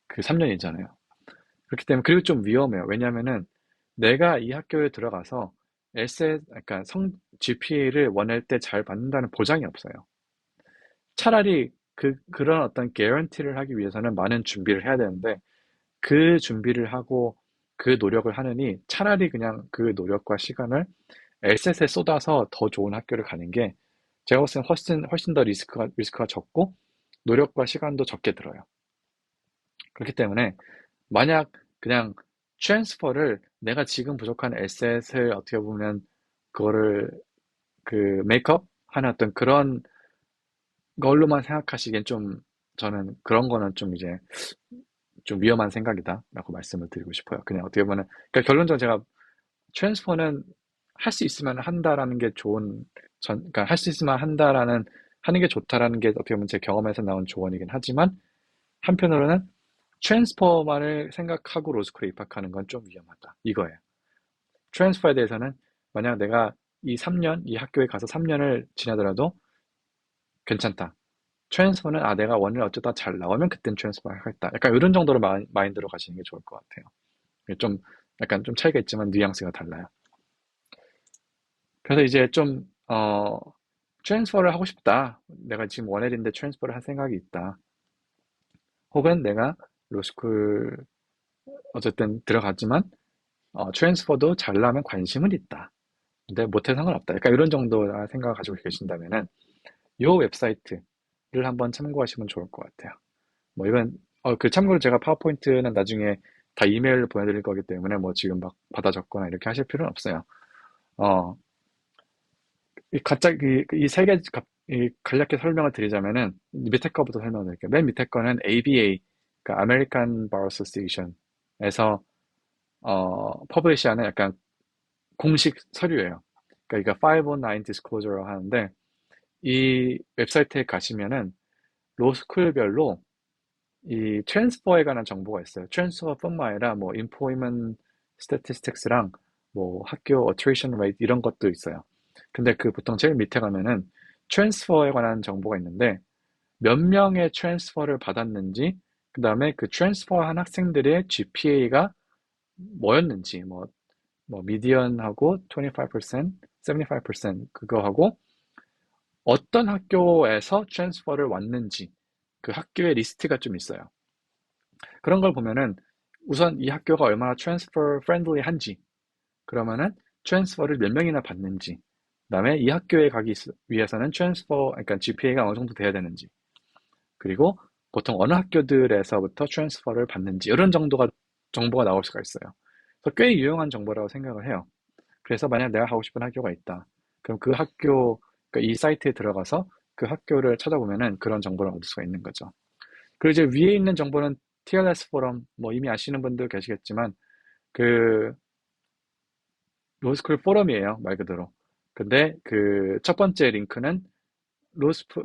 그 3년이잖아요. 그렇기 때문에 그리고 좀 위험해요. 왜냐하면은 내가 이 학교에 들어가서 그러니까 GPA를 원할 때 잘 받는다는 보장이 없어요. 차라리 그런 어떤 개런티를 하기 위해서는 많은 준비를 해야 되는데 그 준비를 하고 그 노력을 하느니 차라리 그냥 그 노력과 시간을 에셋에 쏟아서 더 좋은 학교를 가는 게 제가 봤을 땐 훨씬 더 리스크가 적고 노력과 시간도 적게 들어요. 그렇기 때문에 만약 그냥 트랜스퍼를 내가 지금 부족한 에셋을 어떻게 보면 그거를 메이크업 하는 어떤 그런 걸로만 생각하시기엔 저는 그런 거는 좀 이제 좀 위험한 생각이다라고 말씀을 드리고 싶어요. 그냥 어떻게 보면 그러니까 결론적으로 제가 트랜스퍼는 할 수 있으면 한다라는 게 그러니까 할 수 있으면 하는 게 좋다라는 게 어떻게 보면 제 경험에서 나온 조언이긴 하지만 한편으로는 트랜스퍼만을 생각하고 로스쿨에 입학하는 건 좀 위험하다. 이거예요. 트랜스퍼에 대해서는 만약 내가 이 학교에 가서 3년을 지나더라도 괜찮다. 트랜스퍼는 내가 원을 어쩌다 잘 나오면 그땐 트랜스퍼 하겠다. 약간 이런 정도로 마인드로 가시는 게 좋을 것 같아요. 좀 약간 좀 차이가 있지만 뉘앙스가 달라요. 그래서 이제 트랜스퍼를 하고 싶다. 내가 지금 원해인데 트랜스퍼를 할 생각이 있다. 혹은 내가 로스쿨 어쨌든 들어갔지만 트랜스퍼도 잘나면 관심은 있다. 근데 못해 상관없다. 약간 이런 정도 생각을 가지고 계신다면은 이 웹사이트를 한번 참고하시면 좋을 것 같아요. 뭐 이건 참고로 제가 파워포인트는 나중에 다 이메일로 보내드릴 거기 때문에 뭐 지금 막 받아 적거나 이렇게 하실 필요는 없어요. 어, 이 가짜 이 세 개 간략히 설명을 드리자면은 밑에 거부터 설명을 드릴게요. 맨 밑에 거는 ABA, 그러니까 American Bar Association에서 퍼블리시하는 약간 공식 서류예요. 그러니까 이거 509 disclosure라고 하는데 이 웹사이트에 가시면은 로스쿨별로 이 트랜스퍼에 관한 정보가 있어요. 트랜스퍼뿐만 아니라 뭐 employment statistics랑 뭐 학교 attrition rate 이런 것도 있어요. 근데 그 보통 제일 밑에 가면은 트랜스퍼에 관한 정보가 있는데 몇 명의 트랜스퍼를 받았는지, 그 다음에 그 트랜스퍼한 학생들의 GPA가 뭐였는지, 뭐 미디언하고 25%, 75% 그거하고 어떤 학교에서 트랜스퍼를 왔는지 그 학교의 리스트가 좀 있어요. 그런 걸 보면은 우선 이 학교가 얼마나 트랜스퍼 프렌들리한지, 그러면은 트랜스퍼를 몇 명이나 받는지, 그다음에 이 학교에 가기 위해서는 그러니까 GPA가 어느 정도 돼야 되는지, 그리고 보통 어느 학교들에서부터 트랜스퍼를 받는지 이런 정보가 나올 수가 있어요. 그래서 꽤 유용한 정보라고 생각을 해요. 그래서 만약 내가 가고 싶은 학교가 있다. 그럼 그러니까 이 사이트에 들어가서 그 학교를 찾아보면은 그런 정보를 얻을 수가 있는 거죠. 그리고 이제 위에 있는 정보는 TLS 포럼, 뭐 이미 아시는 분들 계시겠지만, 그 로스쿨 포럼이에요, 말 그대로. 근데 그 첫 번째 링크는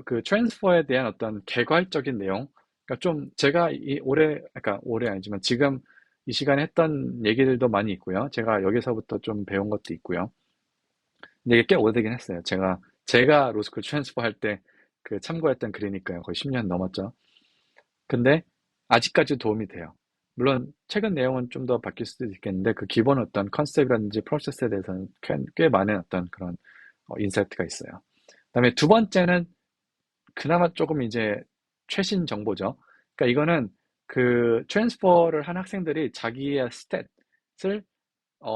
그 트랜스퍼에 대한 어떤 개괄적인 내용. 그러니까 좀 제가 그러니까 올해 아니지만 지금 이 시간에 했던 얘기들도 많이 있고요. 제가 여기서부터 좀 배운 것도 있고요. 근데 이게 꽤 오래되긴 했어요. 제가 로스쿨 트랜스퍼 할 때 그 참고했던 글이니까요. 거의 10년 넘었죠. 근데 아직까지 도움이 돼요. 물론 최근 내용은 좀 더 바뀔 수도 있겠는데 그 기본 어떤 컨셉이라든지 프로세스에 대해서는 꽤 많은 어떤 그런 인사이트가 있어요. 그다음에 두 번째는 그나마 조금 이제 최신 정보죠. 그러니까 이거는 그 트랜스퍼를 한 학생들이 자기의 스탯을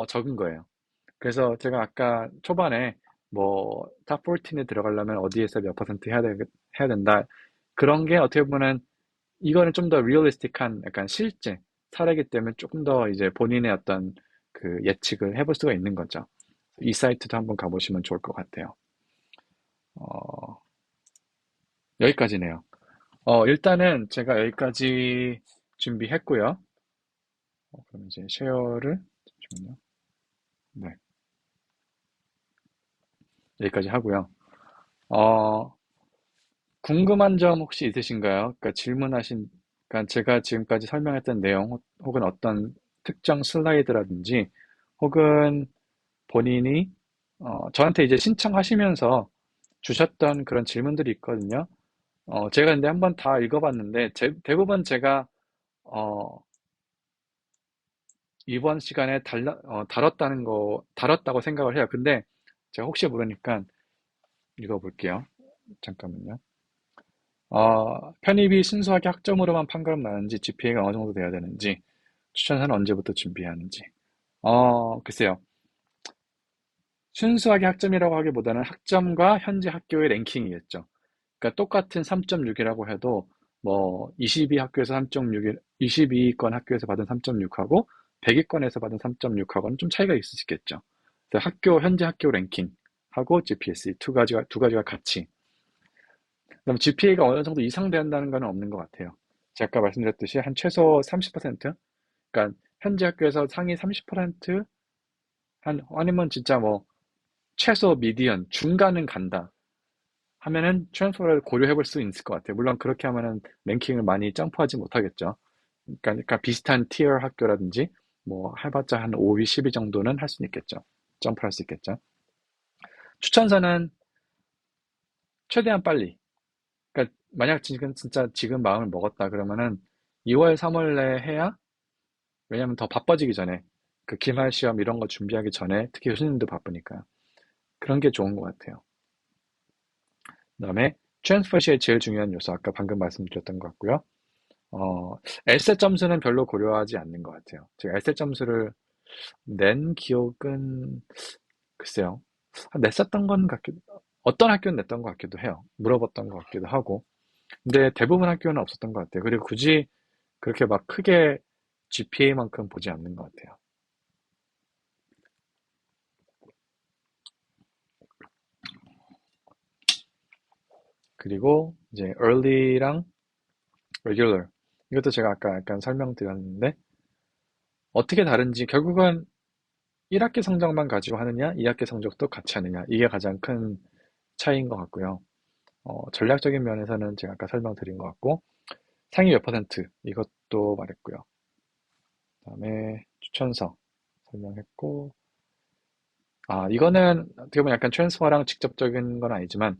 적은 거예요. 그래서 제가 아까 초반에 뭐 탑 14에 들어가려면 어디에서 몇 퍼센트 해야 된다. 그런 게 어떻게 보면 이거는 좀 더 리얼리스틱한 약간 실제 사례이기 때문에 조금 더 이제 본인의 어떤 그 예측을 해볼 수가 있는 거죠. 이 사이트도 한번 가보시면 좋을 것 같아요. 어, 여기까지네요. 일단은 제가 여기까지 준비했고요. 그럼 이제 쉐어를 잠시만요. 네, 여기까지 하고요. 어, 궁금한 점 혹시 있으신가요? 그러니까 그러니까 제가 지금까지 설명했던 내용 혹은 어떤 특정 슬라이드라든지 혹은 본인이 저한테 이제 신청하시면서 주셨던 그런 질문들이 있거든요. 제가 근데 한번 다 읽어봤는데 대부분 제가 어, 이번 시간에 다뤘다고 생각을 해요. 근데 제가 혹시 모르니까 읽어볼게요. 잠깐만요. 편입이 순수하게 학점으로만 판가름 나는지, GPA가 어느 정도 돼야 되는지, 추천서는 언제부터 준비해야 하는지. 글쎄요. 순수하게 학점이라고 하기보다는 학점과 현재 학교의 랭킹이겠죠. 그러니까 똑같은 3.6이라고 해도 뭐 22학교에서 3.6, 22위권 학교에서 받은 3.6하고 100위권에서 받은 3.6하고는 좀 차이가 있을 수 있겠죠. 그래서 현재 학교 랭킹하고 GPSE 두 가지가 같이. 그럼 GPA가 어느 정도 이상 된다는 건 없는 것 같아요. 제가 아까 말씀드렸듯이 한 최소 30%? 그러니까 현재 학교에서 상위 30%? 아니면 진짜 뭐 최소 미디언, 중간은 간다 하면은 트랜스퍼를 고려해 볼 수 있을 것 같아요. 물론 그렇게 하면은 랭킹을 많이 점프하지 못하겠죠. 그러니까 비슷한 티어 학교라든지 뭐 해봤자 한 5위, 10위 정도는 할 수 있겠죠. 점프할 수 있겠죠. 추천사는 최대한 빨리. 그러니까 만약 지금 마음을 먹었다 그러면은 2월, 3월 내에 해야, 왜냐면 더 바빠지기 전에 그 기말 시험 이런 거 준비하기 전에 특히 교수님도 바쁘니까 그런 게 좋은 것 같아요. 그다음에 트랜스퍼 시의 제일 중요한 요소 아까 방금 말씀드렸던 것 같고요. 어, 에세 점수는 별로 고려하지 않는 것 같아요. 제가 에세 점수를 낸 기억은 글쎄요. 냈었던 건 어떤 학교는 냈던 것 같기도 해요. 물어봤던 것 같기도 하고. 근데 대부분 학교는 없었던 것 같아요. 그리고 굳이 그렇게 막 크게 GPA만큼 보지 않는 것 같아요. 그리고 이제 early랑 regular. 이것도 제가 아까 약간 설명드렸는데 어떻게 다른지 결국은 1학기 성적만 가지고 하느냐, 2학기 성적도 같이 하느냐. 이게 가장 큰 차이인 것 같고요. 전략적인 면에서는 제가 아까 설명드린 것 같고 상위 몇 퍼센트 이것도 말했고요. 그다음에 추천서 설명했고 이거는 어떻게 보면 약간 트랜스퍼랑 직접적인 건 아니지만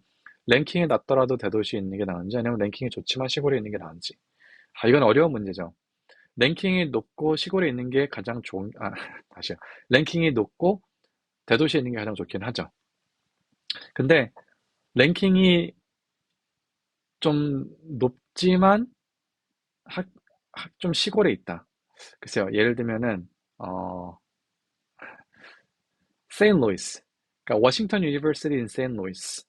랭킹이 낮더라도 대도시에 있는 게 나은지 아니면 랭킹이 좋지만 시골에 있는 게 나은지 이건 어려운 문제죠. 랭킹이 높고 시골에 있는 게 가장 좋은 다시요. 랭킹이 높고 대도시에 있는 게 가장 좋긴 하죠. 근데 랭킹이 좀 높지만 학, 좀 시골에 있다. 글쎄요. 예를 들면은 세인트루이스. 그러니까 워싱턴 유니버시티 인 세인트루이스.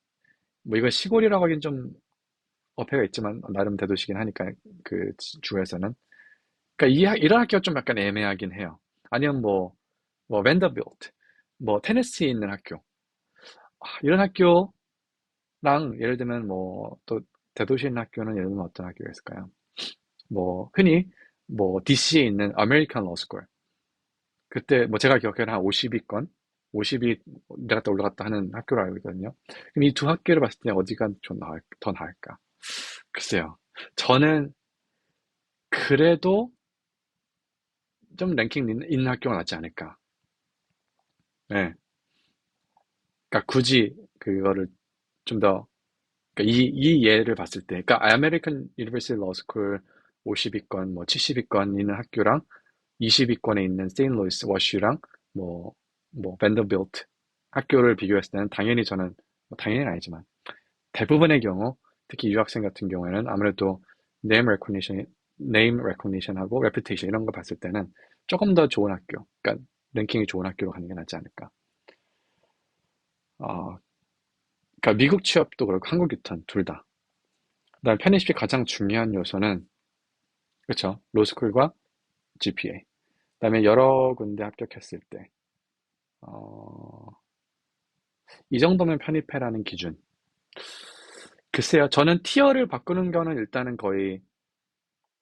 뭐 이거 시골이라고 하긴 좀 어폐가 있지만 나름 대도시긴 하니까 그 주에서는. 그러니까 이런 학교가 좀 약간 애매하긴 해요. 아니면 뭐 밴더빌트, 뭐 테네시에 있는 학교. 이런 학교랑 예를 들면 뭐 또 대도시에 있는 학교는 예를 들면 어떤 학교가 있을까요? 뭐 흔히 뭐 DC에 있는 아메리칸 로스쿨. 그때 뭐 제가 기억하기로는 한 50위권, 50위 내려갔다 올라갔다 하는 학교로 알고 있거든요. 그럼 이 두 학교를 봤을 때 어디가 더 나을까? 글쎄요. 저는 그래도 좀 랭킹 있는 학교가 낫지 않을까. 네. 그러니까 굳이 그거를 좀 더, 그러니까 이 예를 봤을 때, 그러니까 아메리칸 유니버시티 러스쿨 50위권, 뭐 70위권 있는 학교랑 20위권에 있는 세인트루이스 워시랑 뭐, 뭐 밴더빌트 학교를 비교했을 때는 당연히 저는, 뭐 당연히는 아니지만 대부분의 경우, 특히 유학생 같은 경우에는 아무래도 name recognition, name recognition하고 reputation 이런 거 봤을 때는 조금 더 좋은 학교, 그러니까 랭킹이 좋은 학교로 가는 게 낫지 않을까. 어, 그러니까 미국 취업도 그렇고 한국 유턴 둘 다. 그다음에 편입시 가장 중요한 요소는 그렇죠. 로스쿨과 GPA. 그다음에 여러 군데 합격했을 때, 어, 이 정도면 편입해라는 기준. 글쎄요, 저는 티어를 바꾸는 거는 일단은 거의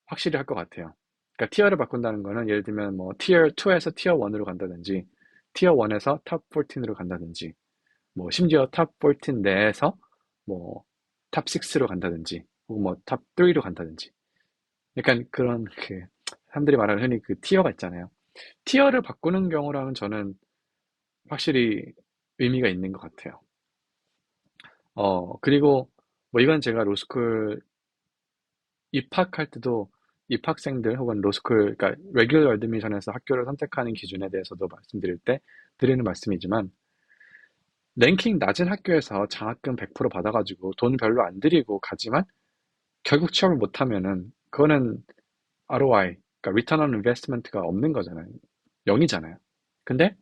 확실히 할 것 같아요. 그러니까 티어를 바꾼다는 거는 예를 들면 뭐 티어 2에서 티어 1으로 간다든지, 티어 1에서 탑 14으로 간다든지, 뭐 심지어 탑 14 내에서 뭐탑 6로 간다든지, 혹은 뭐탑 3로 간다든지. 약간 그런 그 사람들이 말하는 흔히 그 티어가 있잖아요. 티어를 바꾸는 경우라면 저는 확실히 의미가 있는 것 같아요. 그리고 뭐 이건 제가 로스쿨 입학할 때도 입학생들 혹은 로스쿨, 그러니까 레귤러 어드미션에서 학교를 선택하는 기준에 대해서도 말씀드릴 때 드리는 말씀이지만 랭킹 낮은 학교에서 장학금 100% 받아가지고 돈 별로 안 들이고 가지만 결국 취업을 못하면은 그거는 ROI, 그러니까 Return on Investment가 없는 거잖아요. 0이잖아요. 근데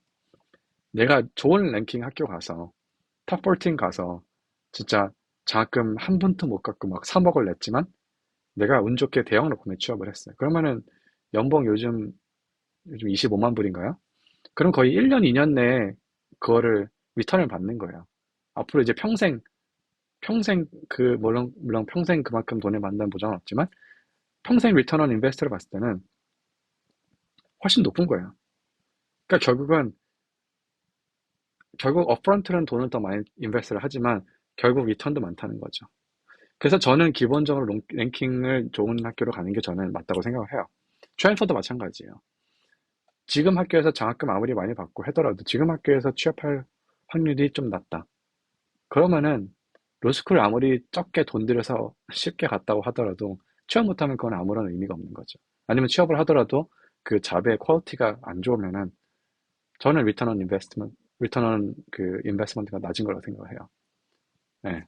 내가 좋은 랭킹 학교 가서 탑 14 가서 진짜 장학금 한 푼도 못 갖고 막 3억을 냈지만 내가 운 좋게 대형 로펌에 취업을 했어요. 그러면은 연봉 요즘 25만 불인가요? 그럼 거의 1년, 2년 내에 그거를 리턴을 받는 거예요. 앞으로 이제 평생 물론 평생 그만큼 돈을 받는다는 보장은 없지만 평생 리턴 온 인베스트를 봤을 때는 훨씬 높은 거예요. 그러니까 결국 업프런트는 돈을 더 많이 인베스트를 하지만 결국 리턴도 많다는 거죠. 그래서 저는 기본적으로 랭킹을 좋은 학교로 가는 게 저는 맞다고 생각을 해요. 트랜스퍼도 마찬가지예요. 지금 학교에서 장학금 아무리 많이 받고 하더라도 지금 학교에서 취업할 확률이 좀 낮다. 그러면은 로스쿨 아무리 적게 돈 들여서 쉽게 갔다고 하더라도 취업 못하면 그건 아무런 의미가 없는 거죠. 아니면 취업을 하더라도 그 잡의 퀄리티가 안 좋으면은 저는 리턴 온 그 인베스트먼트가 낮은 거라고 생각을 해요. 네.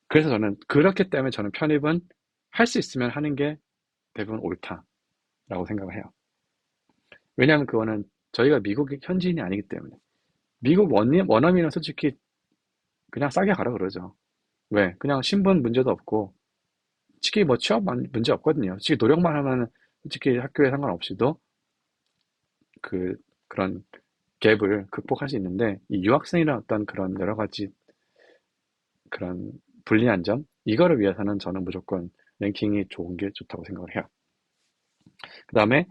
그래서 저는 그렇기 때문에 저는 편입은 할 수 있으면 하는 게 대부분 옳다라고 생각을 해요. 왜냐하면 그거는 저희가 미국 현지인이 아니기 때문에 미국 원어민은 솔직히 그냥 싸게 가라 그러죠. 왜? 그냥 신분 문제도 없고 솔직히 뭐 취업 문제 없거든요. 솔직히 노력만 하면 솔직히 학교에 상관없이도 그 그런 갭을 극복할 수 있는데 이 유학생이란 어떤 그런 여러 가지 그런 불리한 점, 이거를 위해서는 저는 무조건 랭킹이 좋은 게 좋다고 생각을 해요. 그 다음에,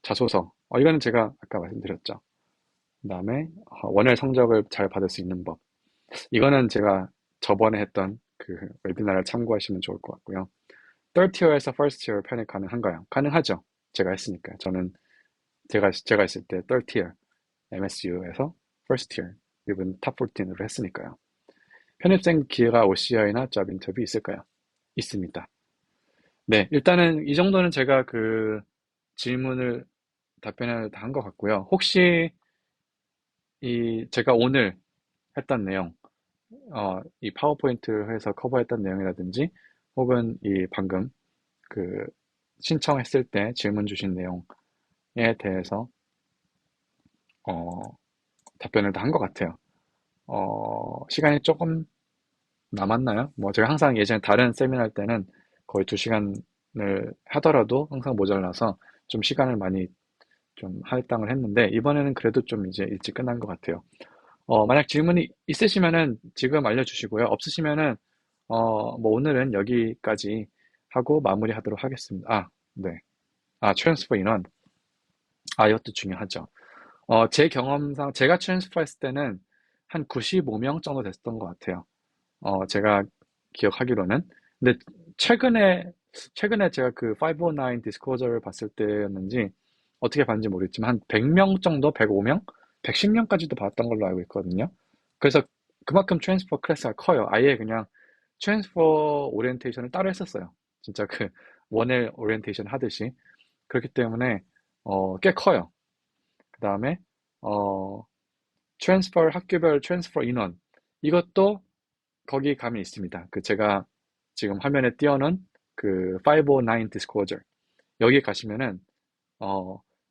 자소서. 이거는 제가 아까 말씀드렸죠. 그 다음에, 원활 성적을 잘 받을 수 있는 법. 이거는 제가 저번에 했던 그 웨비나를 참고하시면 좋을 것 같고요. third tier에서 first tier 편입 가능한가요? 가능하죠. 제가 했으니까. 저는 제가 있을 때 third tier, MSU에서 first tier, 이번 탑 14으로 했으니까요. 편입생 기회가 OCI나 잡 인터뷰 있을까요? 있습니다. 네, 일단은 이 정도는 제가 그 질문을 답변을 다 한 것 같고요. 혹시 이 제가 오늘 했던 내용, 이 파워포인트에서 커버했던 내용이라든지 혹은 이 방금 그 신청했을 때 질문 주신 내용에 대해서 어, 답변을 다 한 것 같아요. 시간이 조금 남았나요? 뭐 제가 항상 예전에 다른 세미나 할 때는 거의 2시간을 하더라도 항상 모자라서 좀 시간을 많이 좀 할당을 했는데 이번에는 그래도 좀 이제 일찍 끝난 것 같아요. 만약 질문이 있으시면은 지금 알려주시고요. 없으시면은 뭐 오늘은 여기까지 하고 마무리하도록 하겠습니다. 네. 트랜스퍼 인원. 이것도 중요하죠. 제 경험상 제가 트랜스퍼 했을 때는 한 95명 정도 됐던 것 같아요. 제가 기억하기로는. 근데 최근에 제가 그 509 디스코저를 봤을 때였는지 어떻게 봤는지 모르겠지만 한 100명 정도, 105명, 110명까지도 봤던 걸로 알고 있거든요. 그래서 그만큼 트랜스퍼 클래스가 커요. 아예 그냥 트랜스퍼 오리엔테이션을 따로 했었어요. 진짜 그 원엘 오리엔테이션 하듯이. 그렇기 때문에 꽤 커요. 그 다음에 어, 트랜스퍼 학교별 트랜스퍼 인원 이것도 거기 가면 있습니다. 그 제가 지금 화면에 띄워놓은 그 509 disclosure 여기 가시면은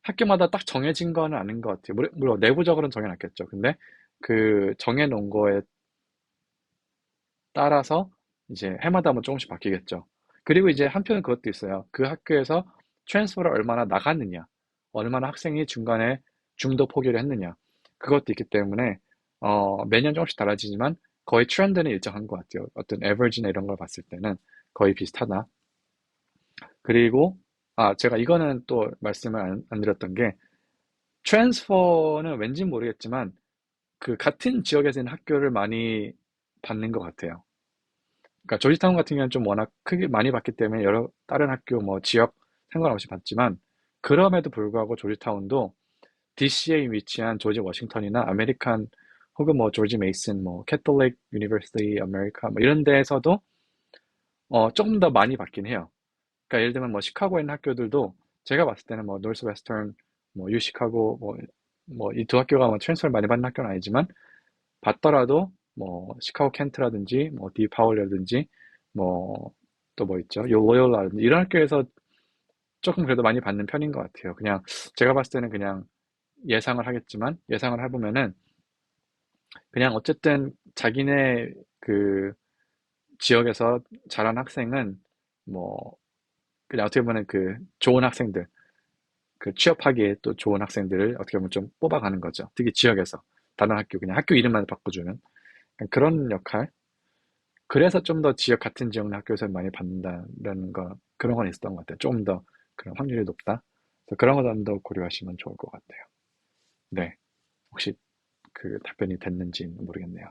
학교마다 딱 정해진 거는 아닌 것 같아요. 물론 내부적으로는 정해놨겠죠. 근데 그 정해놓은 거에 따라서 이제 해마다 한번 조금씩 바뀌겠죠. 그리고 이제 한편은 그것도 있어요. 그 학교에서 트랜스퍼를 얼마나 나갔느냐, 얼마나 학생이 중간에 중도 포기를 했느냐, 그것도 있기 때문에 매년 조금씩 달라지지만 거의 트렌드는 일정한 것 같아요. 어떤 에버리지나 이런 걸 봤을 때는 거의 비슷하다. 그리고 제가 이거는 또 말씀을 안 드렸던 게 트랜스퍼는 왠지 모르겠지만 그 같은 지역에서 있는 학교를 많이 받는 것 같아요. 그러니까 조지타운 같은 경우는 좀 워낙 크게 많이 받기 때문에 여러 다른 학교 뭐 지역 상관없이 받지만 그럼에도 불구하고 조지타운도 DC에 위치한 조지 워싱턴이나 아메리칸 혹은 뭐 조지 메이슨 뭐 캐톨릭 유니버시티 아메리카 뭐 이런 데에서도 조금 더 많이 받긴 해요. 그러니까 예를 들면 뭐 시카고에 있는 학교들도 제가 봤을 때는 뭐 노스 웨스턴 뭐 유시카고 뭐 이 두 학교가 뭐 트랜스퍼를 많이 받는 학교는 아니지만 받더라도 뭐 시카고 켄트라든지 뭐 디 파울이라든지 뭐 또 뭐 있죠? 요 로열라든지 이런 학교에서 조금 그래도 많이 받는 편인 것 같아요. 그냥 제가 봤을 때는 그냥 예상을 하겠지만 예상을 해보면은 그냥 어쨌든 자기네 그 지역에서 자란 학생은 뭐 그냥 어떻게 보면 그 좋은 학생들 그 취업하기에 또 좋은 학생들을 어떻게 보면 좀 뽑아가는 거죠. 특히 지역에서 다른 학교 그냥 학교 이름만 바꿔주는 그런 역할. 그래서 좀 더 지역 같은 지역 학교에서 많이 받는다는 거 그런 건 있었던 것 같아요. 좀 더 그런 확률이 높다. 그래서 그런 거 좀 더 고려하시면 좋을 것 같아요. 네, 혹시 그 답변이 됐는지 모르겠네요.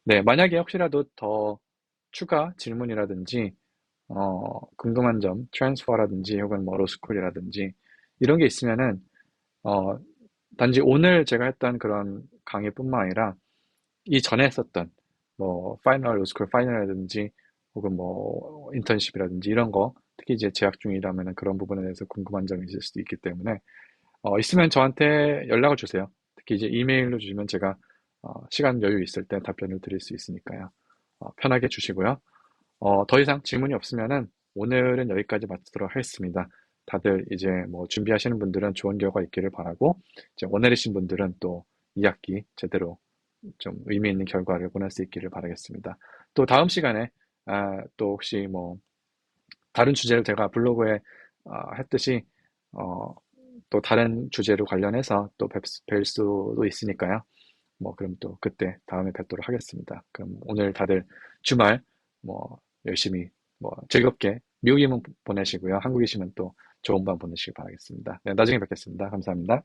네, 만약에 혹시라도 더 추가 질문이라든지 궁금한 점, 트랜스퍼라든지 혹은 뭐 로스쿨이라든지 이런 게 있으면은 어, 단지 오늘 제가 했던 그런 강의뿐만 아니라 이전에 했었던 뭐 파이널 로스쿨 파이널이라든지 혹은 뭐 인턴십이라든지 이런 거 특히 이제 재학 중이라면 그런 부분에 대해서 궁금한 점이 있을 수도 있기 때문에 있으면 저한테 연락을 주세요. 특히 이제 이메일로 주시면 제가 시간 여유 있을 때 답변을 드릴 수 있으니까요. 편하게 주시고요. 더 이상 질문이 없으면은 오늘은 여기까지 마치도록 하겠습니다. 다들 이제 뭐 준비하시는 분들은 좋은 결과 있기를 바라고 이제 원내리신 분들은 또 2학기 제대로 좀 의미 있는 결과를 보낼 수 있기를 바라겠습니다. 또 다음 시간에 또 혹시 뭐 다른 주제를 제가 블로그에 했듯이 또 다른 주제로 관련해서 또 뵐 수도 있으니까요. 뭐 그럼 또 그때 다음에 뵙도록 하겠습니다. 그럼 오늘 다들 주말 뭐 열심히 뭐 즐겁게 미국이면 보내시고요. 한국이시면 또 좋은 밤 보내시기 바라겠습니다. 네, 나중에 뵙겠습니다. 감사합니다.